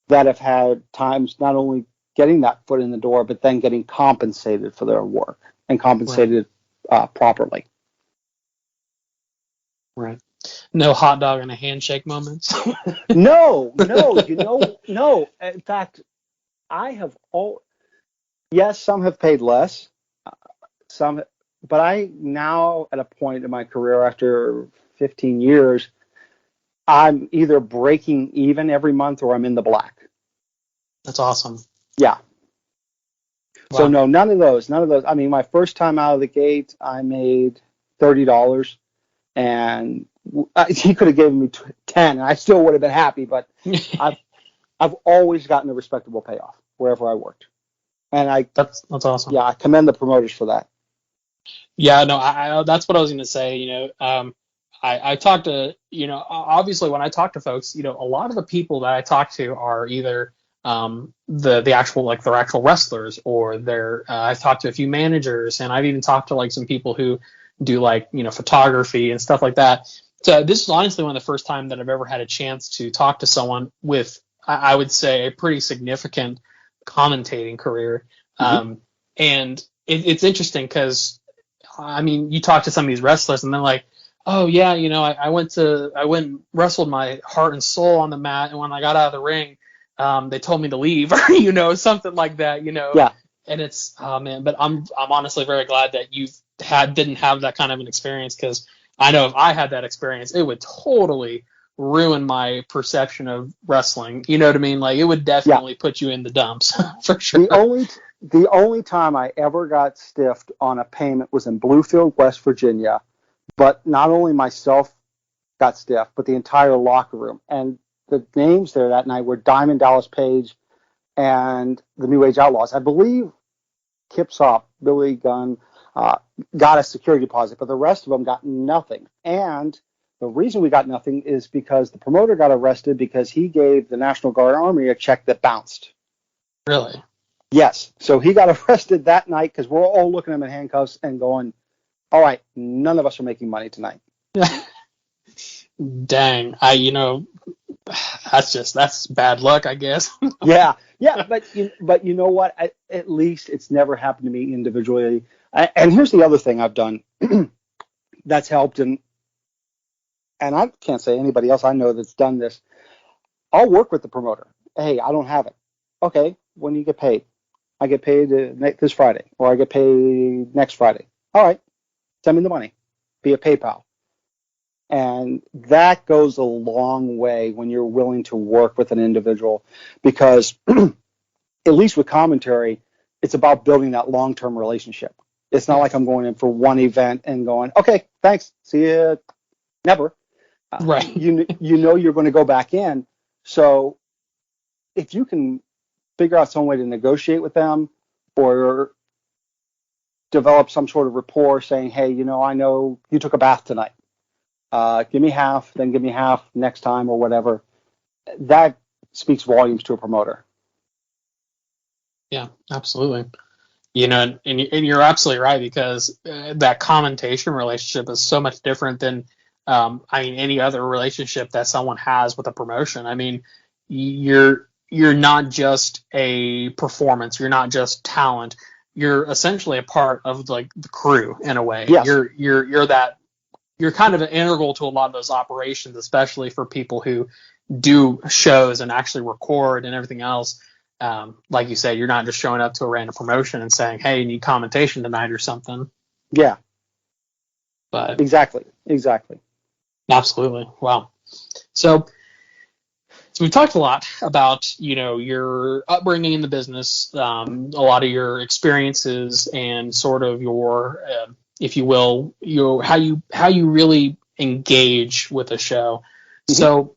that have had times not only getting that foot in the door, but then getting compensated for their work and compensated properly. Right. No hot dog and a handshake moments. No. No. In fact, I have yes, some have paid less, but I now at a point in my career after 15 years, I'm either breaking even every month or I'm in the black. That's awesome. Yeah. Wow. So no, none of those. I mean, my first time out of the gate, I made $30, and he could have given me 10, and I still would have been happy. But I've always gotten a respectable payoff wherever I worked, and that's awesome. Yeah, I commend the promoters for that. Yeah, no, I that's what I was going to say. I talk to, obviously when I talk to folks, a lot of the people that I talk to are either the actual, like, their actual wrestlers, or I've talked to a few managers, and I've even talked to like some people who do like, photography and stuff like that. So this is honestly one of the first time that I've ever had a chance to talk to someone with, I would say, a pretty significant commentating career. Mm-hmm. And it's interesting because, I mean, you talk to some of these wrestlers and they're like, oh yeah, I went and wrestled my heart and soul on the mat, and when I got out of the ring, they told me to leave, or something like that, Yeah. And it's, oh man, but I'm honestly very glad that you didn't have that kind of an experience, because I know if I had that experience, it would totally ruin my perception of wrestling. You know what I mean? Like, it would definitely put you in the dumps for sure. The only time I ever got stiffed on a payment was in Bluefield, West Virginia. But not only myself got stiff, but the entire locker room. And the names there that night were Diamond Dallas Page and the New Age Outlaws. I believe Kip Sop, Billy Gunn, got a security deposit, but the rest of them got nothing. And the reason we got nothing is because the promoter got arrested because he gave the National Guard Army a check that bounced. Really? Yes. So he got arrested that night because we're all looking at him in handcuffs and going, all right, none of us are making money tonight. Dang. That's bad luck, I guess. Yeah, but you know what? At least it's never happened to me individually. And here's the other thing I've done that's helped, and I can't say anybody else I know that's done this. I'll work with the promoter. Hey, I don't have it. Okay, when do you get paid? I get paid this Friday, or I get paid next Friday. All right, send me the money via PayPal. And that goes a long way when you're willing to work with an individual, because at least with commentary, it's about building that long-term relationship. It's not like I'm going in for one event and going, okay, thanks, see you, never. Right. You know you're going to go back in. So if you can figure out some way to negotiate with them, or develop some sort of rapport saying, hey, I know you took a bath tonight. Give me half, then give me half next time, or whatever. That speaks volumes to a promoter. Yeah, absolutely. And you're absolutely right, because that commentation relationship is so much different than, any other relationship that someone has with a promotion. I mean, you're not just a performance, you're not just talent, you're essentially a part of like the crew in a way. Yes. You're kind of integral to a lot of those operations, especially for people who do shows and actually record and everything else. Like you said, you're not just showing up to a random promotion and saying, "Hey, you need commentation tonight" or something. Yeah. But Exactly. absolutely, wow. So we've talked a lot about your upbringing in the business, a lot of your experiences, and sort of your, if you will, how you really engage with a show. Mm-hmm. So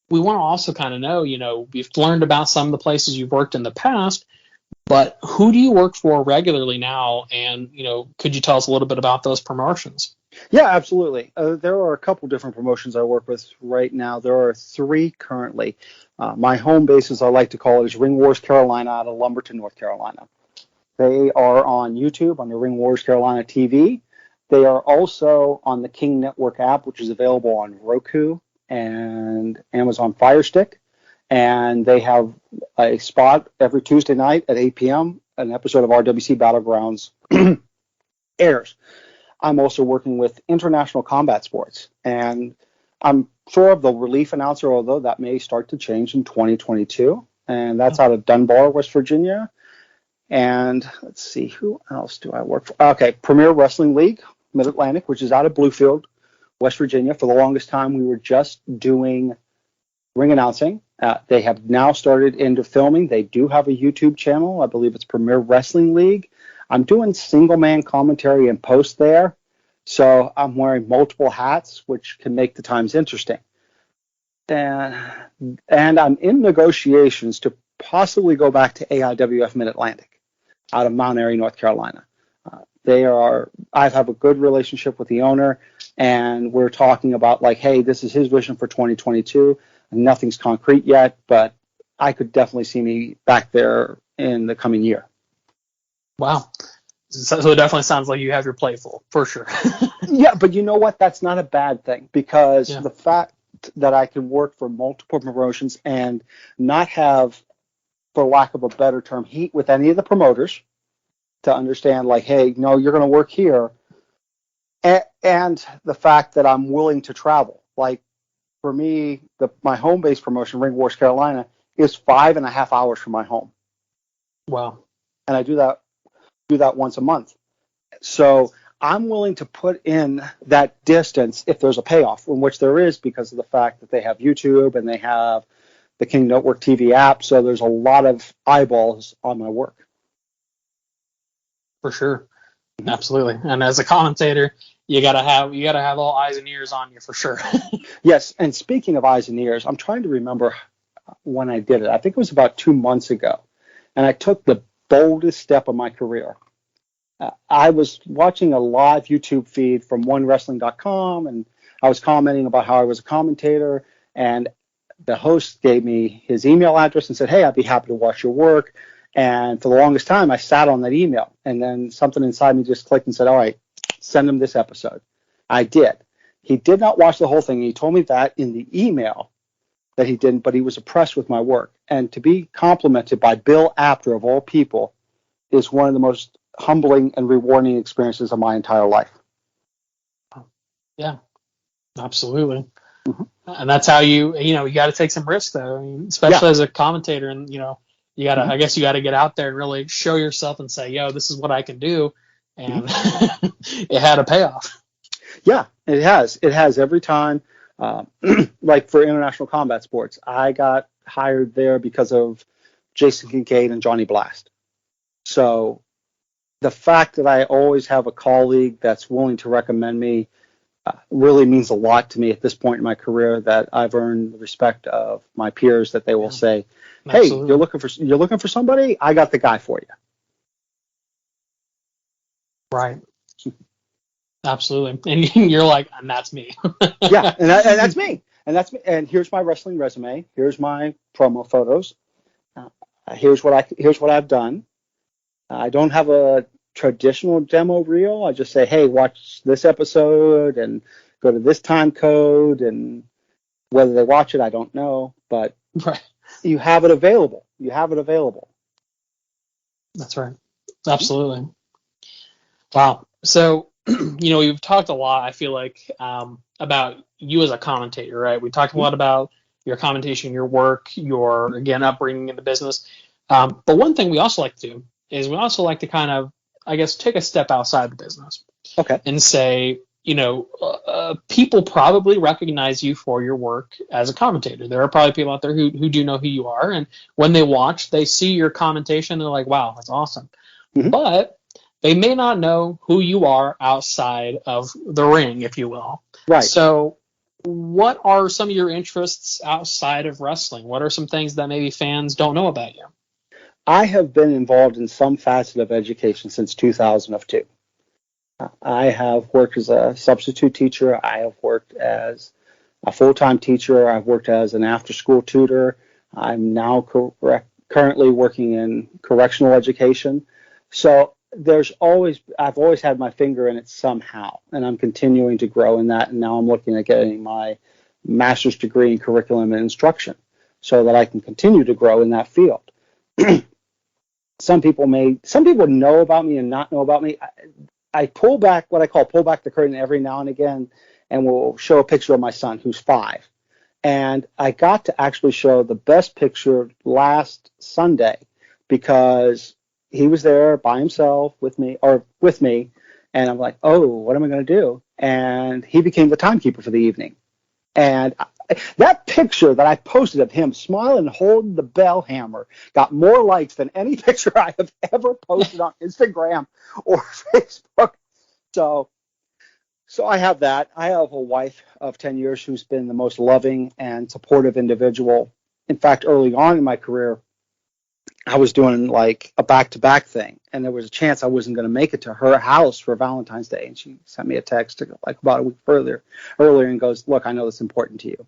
we want to also kind of know, we've learned about some of the places you've worked in the past, but who do you work for regularly now? And, could you tell us a little bit about those promotions? Yeah, absolutely. There are a couple different promotions I work with right now. There are 3 currently. My home base, as I like to call it, is Ring Wars Carolina out of Lumberton, North Carolina. They are on YouTube under Ring Wars Carolina TV. They are also on the King Network app, which is available on Roku and Amazon Fire Stick. And they have a spot every Tuesday night at 8 p.m. An episode of RWC Battlegrounds airs. I'm also working with International Combat Sports, and I'm sort of the relief announcer, although that may start to change in 2022. And that's out of Dunbar, West Virginia. And let's see, who else do I work for? Okay, Premier Wrestling League, Mid-Atlantic, which is out of Bluefield, West Virginia. For the longest time, we were just doing ring announcing. They have now started into filming. They do have a YouTube channel. I believe it's Premier Wrestling League. I'm doing single-man commentary and post there, so I'm wearing multiple hats, which can make the times interesting. And I'm in negotiations to possibly go back to AIWF Mid-Atlantic out of Mount Airy, North Carolina. I have a good relationship with the owner, and we're talking about like, hey, this is his vision for 2022. Nothing's concrete yet, but I could definitely see me back there in the coming year. Wow. So it definitely sounds like you have your plate full, for sure. Yeah, but you know what? That's not a bad thing, because the fact that I can work for multiple promotions and not have, for lack of a better term, heat with any of the promoters to understand like, hey, no, you're going to work here. And the fact that I'm willing to travel. Like for me, my home base promotion, Ring Wars Carolina, is 5.5 hours from my home. Wow. And I do that once a month. So I'm willing to put in that distance if there's a payoff, in which there is, because of the fact that they have YouTube and they have the King Network TV app. So there's a lot of eyeballs on my work. For sure. Absolutely. And as a commentator, you gotta have all eyes and ears on you, for sure. Yes. And speaking of eyes and ears, I'm trying to remember when I did it. I think it was about 2 months ago. And I took the boldest step of my career. I was watching a live YouTube feed from onewrestling.com, and I was commenting about how I was a commentator, and the host gave me his email address and said, hey, I'd be happy to watch your work. And for the longest time, I sat on that email, and then something inside me just clicked and said, all right, send him this episode. I did. He did not watch the whole thing. He told me that in the email that he didn't, but he was impressed with my work. And to be complimented by Bill Apter, of all people, is one of the most humbling and rewarding experiences of my entire life. Yeah, absolutely. Mm-hmm. And that's how you got to take some risks, though. I mean, especially as a commentator, and you got to, I guess you got to get out there and really show yourself and say, yo, this is what I can do. And it had a payoff. Yeah, it has. It has every time. Like for International Combat Sports, I got hired there because of Jason Kincaid and Johnny Blast. So the fact that I always have a colleague that's willing to recommend me really means a lot to me at this point in my career, that I've earned the respect of my peers, that they will say, hey, absolutely, you're looking for somebody? I got the guy for you. Right. Absolutely. And you're like, and that's me. Yeah, and that's me. And that's me. And here's my wrestling resume. Here's my promo photos. Here's what I've done. I don't have a traditional demo reel. I just say, hey, watch this episode and go to this time code, and whether they watch it, I don't know, but Right. you have it available. You have it available. That's right. Absolutely. Wow. So, we've talked a lot, I feel like, about you as a commentator, right? We talked a lot about your commentation, your work, your, again, upbringing in the business. But one thing we also like to do is we also like to kind of, I guess, take a step outside the business. Okay. And say, people probably recognize you for your work as a commentator. There are probably people out there who do know who you are. And when they watch, they see your commentation, they're like, wow, that's awesome. Mm-hmm. But they may not know who you are outside of the ring, if you will. Right. So what are some of your interests outside of wrestling? What are some things that maybe fans don't know about you? I have been involved in some facet of education since 2002. I have worked as a substitute teacher. I have worked as a full-time teacher. I've worked as an after-school tutor. I'm now currently working in correctional education. So I've always had my finger in it somehow, and I'm continuing to grow in that. And now I'm looking at getting my master's degree in curriculum and instruction so that I can continue to grow in that field. Some people know about me and not know about me. I pull back the curtain every now and again, and we'll show a picture of my son who's 5. And I got to actually show the best picture last Sunday because he was there by himself with me, and I'm like, oh, what am I going to do? And he became the timekeeper for the evening. And that picture that I posted of him smiling and holding the bell hammer got more likes than any picture I have ever posted on Instagram or Facebook. So I have that. I have a wife of 10 years who's been the most loving and supportive individual. In fact, early on in my career, I was doing like a back-to-back thing, and there was a chance I wasn't going to make it to her house for Valentine's Day, and she sent me a text like about a week earlier and goes, look, I know this is important to you.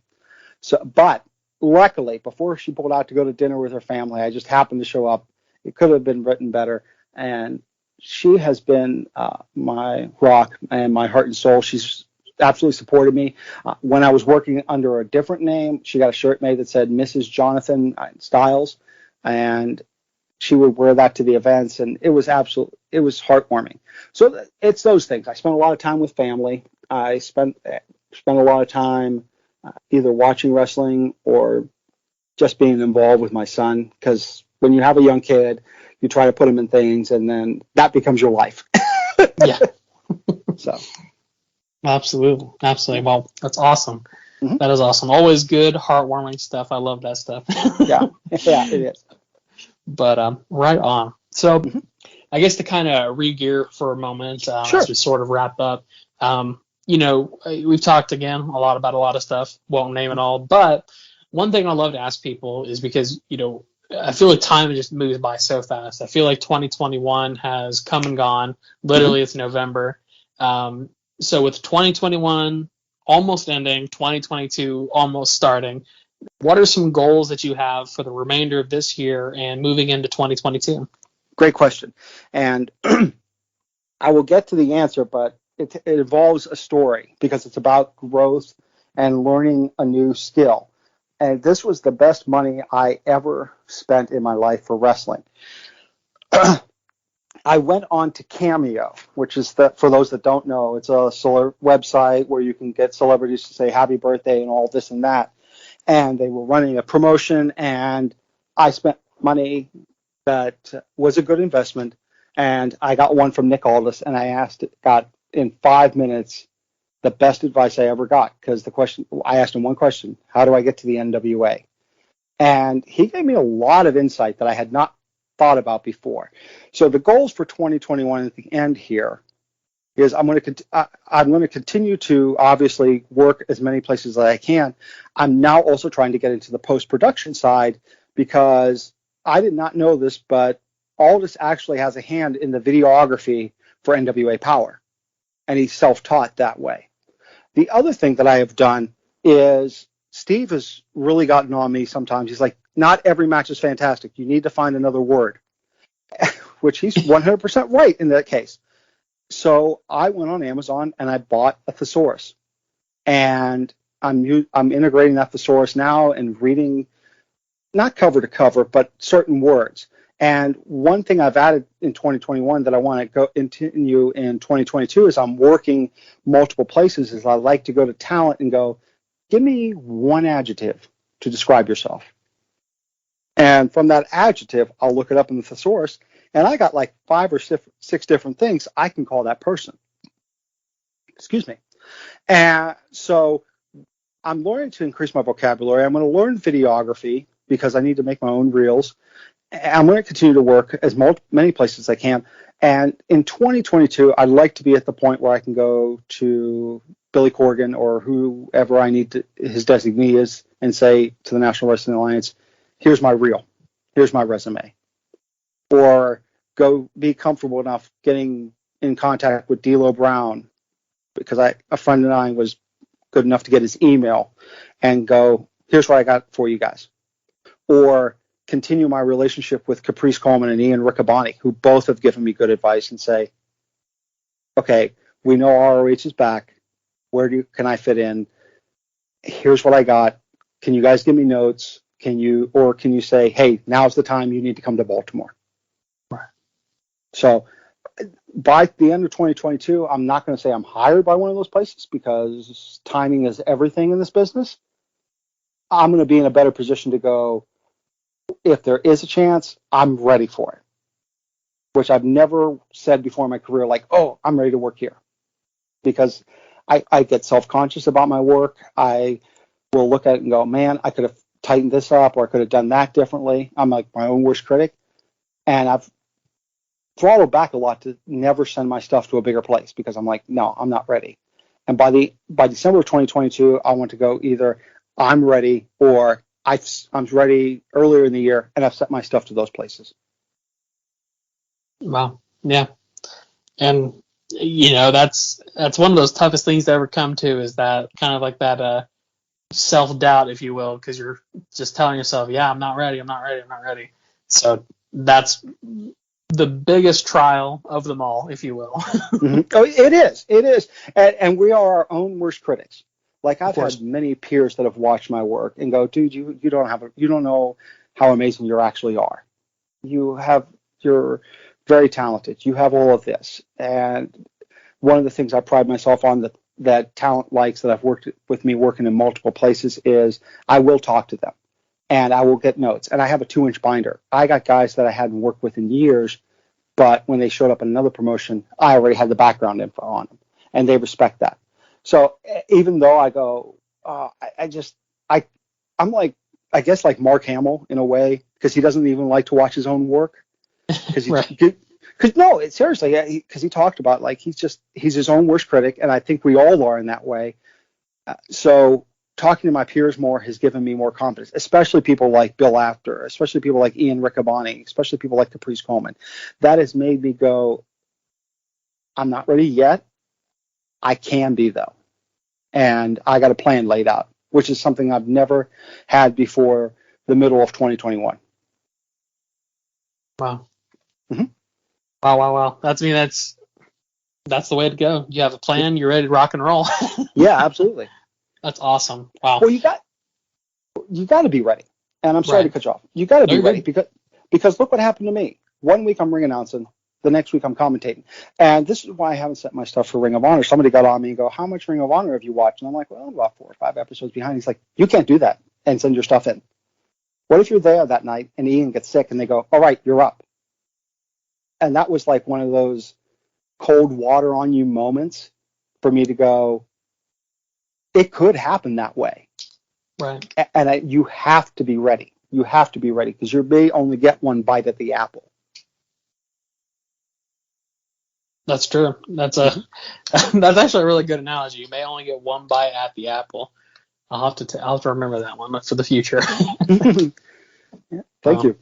But luckily, before she pulled out to go to dinner with her family, I just happened to show up. It could have been written better, and she has been my rock and my heart and soul. She's absolutely supported me. When I was working under a different name, she got a shirt made that said Mrs. Jonathan Styles, and she would wear that to the events, and it was heartwarming. So it's those things. I spent a lot of time with family. I spent a lot of time either watching wrestling or just being involved with my son, because when you have a young kid, you try to put him in things, and then that becomes your life. Yeah. So. Absolutely. Well, that's awesome. Mm-hmm. That is awesome. Always good, heartwarming stuff. I love that stuff. Yeah, it is. But right on. So I guess to kind of re-gear for a moment, sure. As we sort of wrap up, we've talked again a lot about a lot of stuff. Won't name it all, but one thing I love to ask people is because, I feel like time just moves by so fast. I feel like 2021 has come and gone. Literally, It's November. So with 2021 almost ending, 2022 almost starting, what are some goals that you have for the remainder of this year and moving into 2022? Great question. And I will get to the answer, but it involves a story because it's about growth and learning a new skill. And this was the best money I ever spent in my life for wrestling. I went on to Cameo, which is, for those that don't know, it's a website where you can get celebrities to say happy birthday and all this and that. And they were running a promotion, and I spent money that was a good investment. And I got one from Nick Aldis, and I got in 5 minutes the best advice I ever got, because I asked him one question: how do I get to the NWA? And he gave me a lot of insight that I had not thought about before. So the goals for 2021 at the end here is I'm going to continue to obviously work as many places as I can. I'm now also trying to get into the post-production side, because I did not know this, but Aldis actually has a hand in the videography for NWA Power, and he's self-taught that way. The other thing that I have done is Steve has really gotten on me sometimes. He's like, not every match is fantastic. You need to find another word. which he's 100% right in that case. So I went on Amazon and I bought a thesaurus, and I'm integrating that thesaurus now and reading not cover to cover, but certain words. And one thing I've added in 2021 that I want to go continue in 2022 is I'm working multiple places. Is I like to go to talent and go, give me one adjective to describe yourself. And from that adjective, I'll look it up in the thesaurus, and I got like 5 or 6 different things I can call that person. Excuse me. And so I'm learning to increase my vocabulary. I'm going to learn videography because I need to make my own reels. I'm going to continue to work as many places as I can. And in 2022, I'd like to be at the point where I can go to Billy Corgan or whoever I need to, his designee is, and say to the National Wrestling Alliance, here's my reel, here's my resume. Or go be comfortable enough getting in contact with D'Lo Brown, because a friend of mine was good enough to get his email and go, here's what I got for you guys. Or continue my relationship with Caprice Coleman and Ian Riccaboni, who both have given me good advice, and say, okay, we know ROH is back. Can I fit in? Here's what I got. Can you guys give me notes? Can you say, hey, now's the time you need to come to Baltimore? Right. So by the end of 2022, I'm not going to say I'm hired by one of those places because timing is everything in this business. I'm going to be in a better position to go, if there is a chance, I'm ready for it, which I've never said before in my career, like, oh, I'm ready to work here, because I get self-conscious about my work. I will look at it and go, man, I could have tightened this up, or I could have done that differently. I'm like my own worst critic, and I've throttled back a lot to never send my stuff to a bigger place, because I'm like, no, I'm not ready. And by December of 2022, I want to go either I'm ready or I'm ready earlier in the year, and I've sent my stuff to those places. Wow. Yeah. And, that's one of those toughest things to ever come to, is that kind of like that self-doubt, if you will, because you're just telling yourself, yeah, I'm not ready. So that's the biggest trial of them all, if you will. Mm-hmm. Oh, it is. And we are our own worst critics. Like, I've had many peers that have watched my work and go, dude, you don't know how amazing you actually are. You're very talented. You have all of this. And one of the things I pride myself on that talent likes, that I've worked with me working in multiple places, is I will talk to them and I will get notes. And I have a 2-inch binder. I got guys that I hadn't worked with in years, but when they showed up in another promotion, I already had the background info on them, and they respect that. So even though I go, I'm like, I guess like Mark Hamill in a way, because he doesn't even like to watch his own work. Because seriously, because he talked about, like, he's his own worst critic, and I think we all are in that way. So talking to my peers more has given me more confidence, especially people like Bill After, especially people like Ian Riccaboni, especially people like Caprice Coleman. That has made me go, I'm not ready yet. I can be, though. And I got a plan laid out, which is something I've never had before the middle of 2021. Wow. Mm-hmm. Wow. That's the way to go. You have a plan. You're ready to rock and roll. Yeah, absolutely. That's awesome. Wow. Well, you got to be ready. And I'm sorry to cut you off. You got to be ready, because look what happened to me. 1 week I'm ring announcing. The next week I'm commentating. And this is why I haven't set my stuff for Ring of Honor. Somebody got on me and go, how much Ring of Honor have you watched? And I'm like, well, I'm about 4 or 5 episodes behind. He's like, you can't do that and send your stuff in. What if you're there that night and Ian gets sick and they go, all right, you're up? And that was like one of those cold water on you moments for me to go, it could happen that way. Right. And you have to be ready. You have to be ready, because you may only get one bite at the apple. That's true. That's actually a really good analogy. You may only get one bite at the apple. I'll have to remember that one for the future. Yeah, thank you.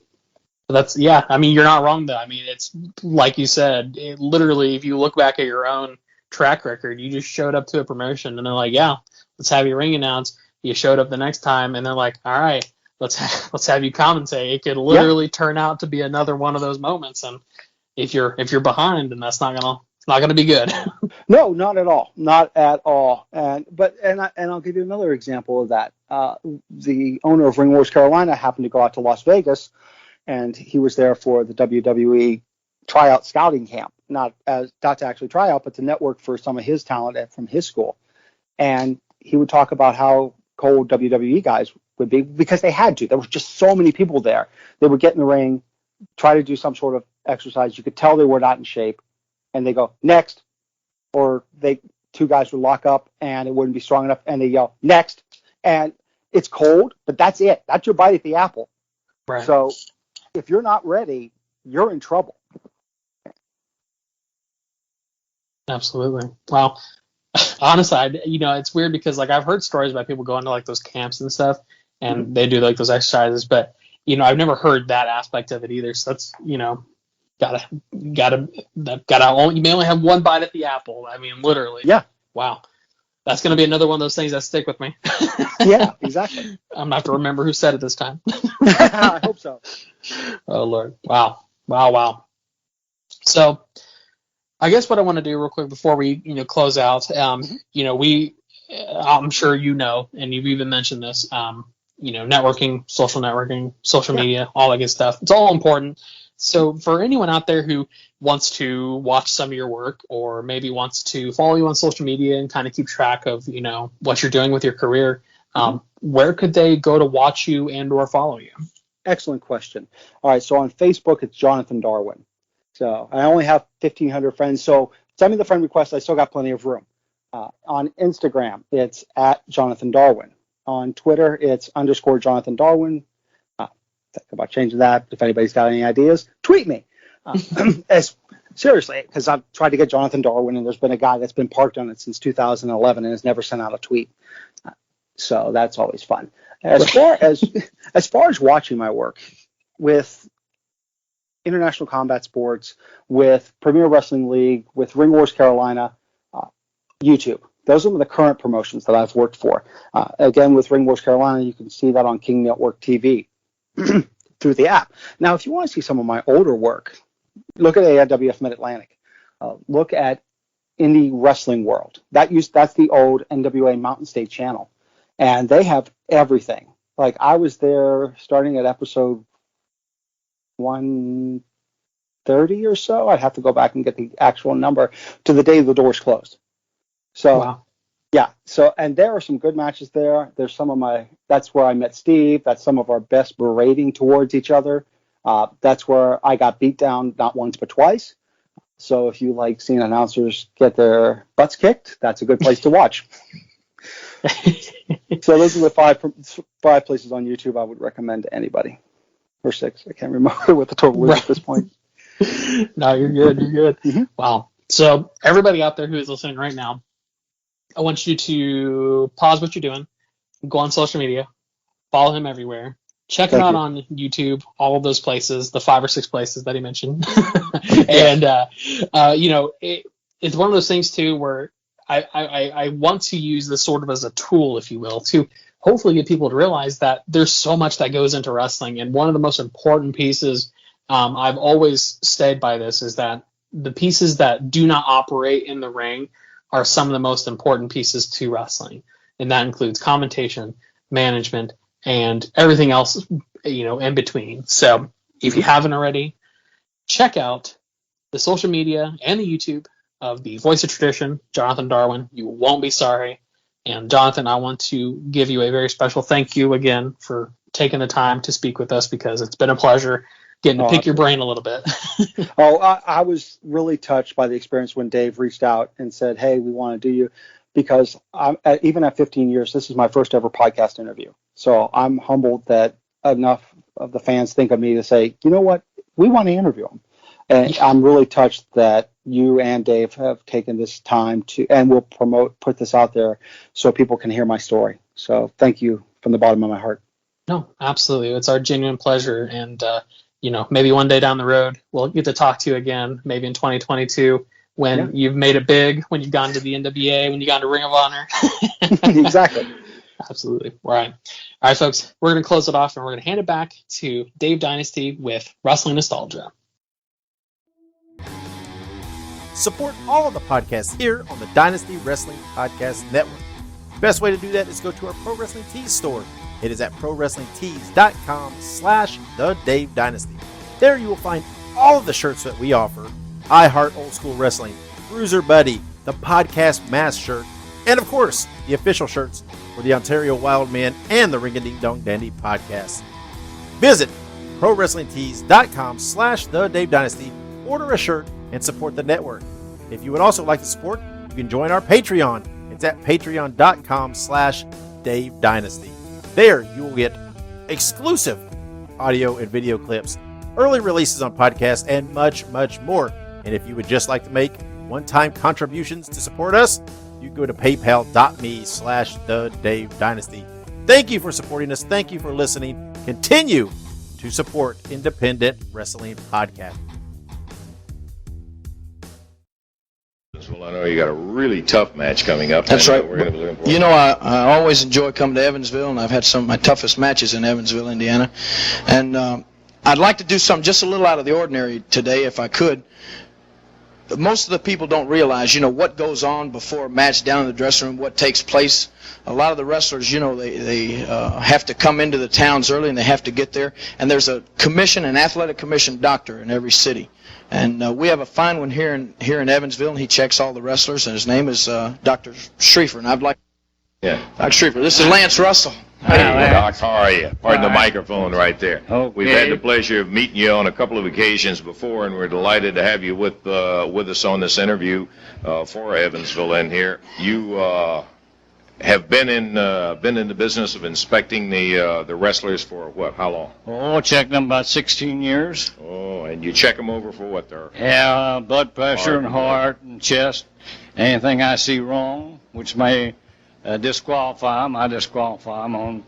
I mean, you're not wrong though. I mean, it's like you said, literally, if you look back at your own track record, you just showed up to a promotion and they're like, yeah, let's have you ring announce. You showed up the next time and they're like, all right, let's have you commentate. It could literally turn out to be another one of those moments. And if you're behind, then it's not gonna be good. No, not at all. Not at all. And I'll give you another example of that. The owner of Ring Wars Carolina happened to go out to Las Vegas, and he was there for the WWE tryout scouting camp, not to actually try out, but to network for some of his talent from his school. And he would talk about how cold WWE guys would be because they had to. There was just so many people there. They would get in the ring, try to do some sort of exercise. You could tell they were not in shape, and they go next, or two guys would lock up and it wouldn't be strong enough, and they yell next, and it's cold, but that's it. That's your bite at the apple. Right. So if you're not ready, you're in trouble. Absolutely. Wow. Honestly, it's weird because like I've heard stories about people going to like those camps and stuff, and they do like those exercises, but I've never heard that aspect of it either. So that's gotta you may only have one bite at the apple. I mean, literally. Yeah. Wow. That's gonna be another one of those things that stick with me. Yeah, exactly. I'm gonna have to remember who said it this time. I hope so. Oh Lord. Wow. So I guess what I want to do real quick before we close out, I'm sure and you've even mentioned this, networking, social media, all that good stuff. It's all important. So for anyone out there who wants to watch some of your work, or maybe wants to follow you on social media and kind of keep track of what you're doing with your career, where could they go to watch you and or follow you? Excellent question. All right, so on Facebook it's Jonathan Darwin. So I only have 1,500 friends, so send me the friend request. I still got plenty of room. On Instagram, it's at Jonathan Darwin. On Twitter, it's _Jonathan Darwin. Think about changing that. If anybody's got any ideas, tweet me. Seriously, because I've tried to get Jonathan Darwin, and there's been a guy that's been parked on it since 2011 and has never sent out a tweet. So that's always fun. As far as watching my work with International Combat Sports, with Premier Wrestling League, with Ring Wars Carolina, YouTube. Those are the current promotions that I've worked for. Again, with Ring Wars Carolina, you can see that on King Network TV through the app. Now, if you want to see some of my older work, look at AIWF Mid-Atlantic. Look at Indie Wrestling World. That's the old NWA Mountain State channel. And they have everything. Like, I was there starting at episode 130 or so. I'd have to go back and get the actual number to the day the doors closed. So, wow. Yeah. So, and there are some good matches there. There's that's where I met Steve. That's some of our best berating towards each other. That's where I got beat down not once but twice. So if you like seeing announcers get their butts kicked, that's a good place to watch. So those are the five places on YouTube I would recommend to anybody. Or 6. I can't remember what the total is at this point. No, you're good. Mm-hmm. Wow. So everybody out there who is listening right now, I want you to pause what you're doing, go on social media, follow him everywhere, check him out on YouTube, all of those places, the 5 or 6 places that he mentioned. And, it's one of those things too where I want to use this sort of as a tool, if you will, to hopefully get people to realize that there's so much that goes into wrestling. And one of the most important pieces, I've always stayed by this, is that the pieces that do not operate in the ring are some of the most important pieces to wrestling. And that includes commentation, management, and everything else, in between. So if you haven't already, check out the social media and the YouTube of the Voice of Tradition, Jonathan Darwin. You won't be sorry. And Jonathan, I want to give you a very special thank you again for taking the time to speak with us, because it's been a pleasure getting to pick your brain a little bit. I was really touched by the experience when Dave reached out and said, hey, we want to do you, because even at 15 years, this is my first ever podcast interview. So I'm humbled that enough of the fans think of me to say, you know what, we want to interview him. And I'm really touched that you and Dave have taken this time and will put this out there so people can hear my story. So thank you from the bottom of my heart. No, absolutely. It's our genuine pleasure. And, maybe one day down the road, we'll get to talk to you again, maybe in 2022, when you've made it big, when you've gone to the NWA, when you've gone to Ring of Honor. Exactly. Absolutely. All right, folks, we're going to close it off, and we're going to hand it back to Dave Dynasty with Wrestling Nostalgia. Support all of the podcasts here on the Dynasty Wrestling Podcast Network. Best way to do that is go to our Pro Wrestling Tees store. It is at ProWrestlingTees.com/TheDaveDynasty. There you will find all of the shirts that we offer: I Heart Old School Wrestling, Bruiser Buddy, the Podcast Mask shirt, and of course, the official shirts for the Ontario Wildman and the Ring a Ding Dong Dandy podcast. Visit ProWrestlingTees.com/TheDaveDynasty, order a shirt, and support the network. If you would also like to support, you can join our Patreon. It's at patreon.com/DaveDynasty. There you will get exclusive audio and video clips, early releases on podcasts, and much, much more. And if you would just like to make one-time contributions to support us, you can go to paypal.me/TheDaveDynasty. Thank you for supporting us. Thank you for listening. Continue to support independent wrestling podcasts. Well, I know you got a really tough match coming up. That's right. We're going to be looking forward. You know, I always enjoy coming to Evansville, and I've had some of my toughest matches in Evansville, Indiana. And I'd like to do something just a little out of the ordinary today, if I could. Most of the people don't realize, what goes on before a match down in the dressing room, what takes place. A lot of the wrestlers, they have to come into the towns early, and they have to get there. And there's a commission, an athletic commission doctor in every city. And we have a fine one here in Evansville, and he checks all the wrestlers, and his name is Dr. Schriefer. And I'd like, Yeah. Dr. Schriefer, this is Lance Russell. Hey, Doc, how are you? Pardon the microphone right there. Okay. We've had the pleasure of meeting you on a couple of occasions before, and we're delighted to have you with us on this interview for Evansville in here. You have been in the business of inspecting the wrestlers for what? How long? Oh, checked them about 16 years. Oh, and you check them over for what? Yeah, blood pressure and heart and chest. Anything I see wrong, which may disqualify them, I disqualify them on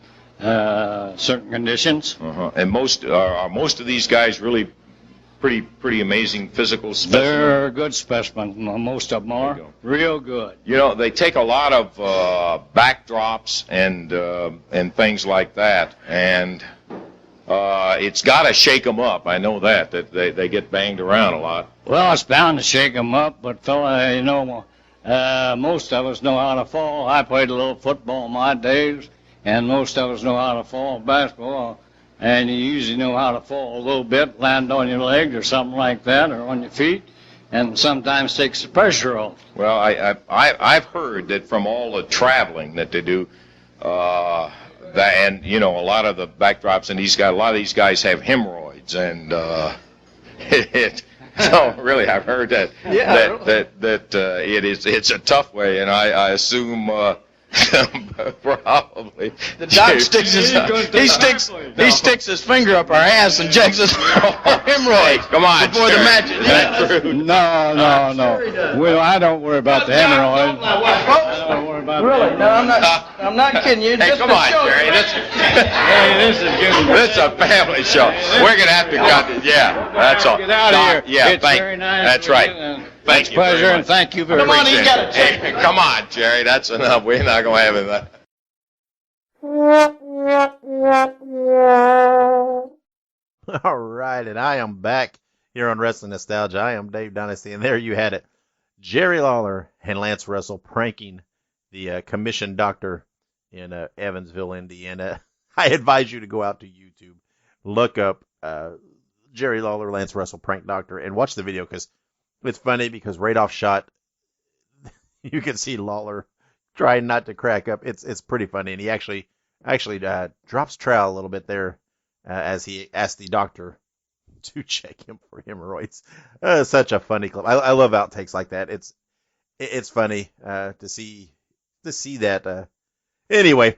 certain conditions. And most of these guys really pretty amazing physical specimens. They're good specimens. Most of them are real good. They take a lot of backdrops and things like that, and it's got to shake them up. I know that they get banged around a lot. Well, it's bound to shake them up, but fella, most of us know how to fall. I played a little football in my days, and most of us know how to fall basketball. And you usually know how to fall a little bit, land on your leg or something like that, or on your feet, and sometimes takes the pressure off. Well, I've heard that from all the traveling that they do, a lot of the backdrops and a lot of these guys have hemorrhoids, and so really I've heard that it's a tough way, and I assume. Probably. The doc sticks his finger up our ass and checks us hemorrhoids. Come on, before the match. No. Well, I don't worry about the hemorrhoids. I don't worry about Really? No, I'm not kidding you. Hey, Just come a on, show. Jerry. This is good. This is a family show. We're gonna have to cut it. Yeah, that's all. Get out of here. Yeah, It's very nice. That's right. Thank you. Pleasure, very and much. thank you very much. Come on, he's got a check. Hey, come on, Jerry. That's enough. We're not gonna have it. All right, and I am back here on Wrestling Nostalgia. I am Dave Dynasty, and there you had it. Jerry Lawler and Lance Russell pranking the commission doctor in Evansville, Indiana. I advise you to go out to YouTube, look up Jerry Lawler, Lance Russell prank doctor, and watch the video, because it's funny, because right off shot, you can see Lawler trying not to crack up. It's pretty funny, and he actually drops trowel a little bit there as he asked the doctor to check him for hemorrhoids. Such a funny clip. I love outtakes like that. It's funny to see that. Anyway,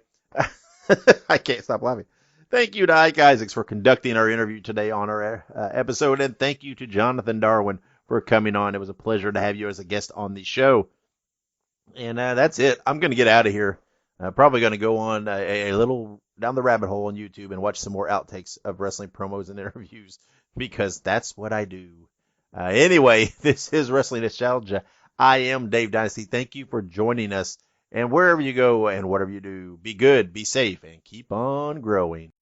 I can't stop laughing. Thank you to Ike Isaacs for conducting our interview today on our episode, and thank you to Jonathan Darwin for coming on. It was a pleasure to have you as a guest on the show. And that's it. I'm going to get out of here. Probably going to go on a little down the rabbit hole on YouTube and watch some more outtakes of wrestling promos and interviews, because that's what I do. Anyway, this is Wrestling Nostalgia. I am Dave Dynasty. Thank you for joining us. And wherever you go and whatever you do, be good, be safe, and keep on growing.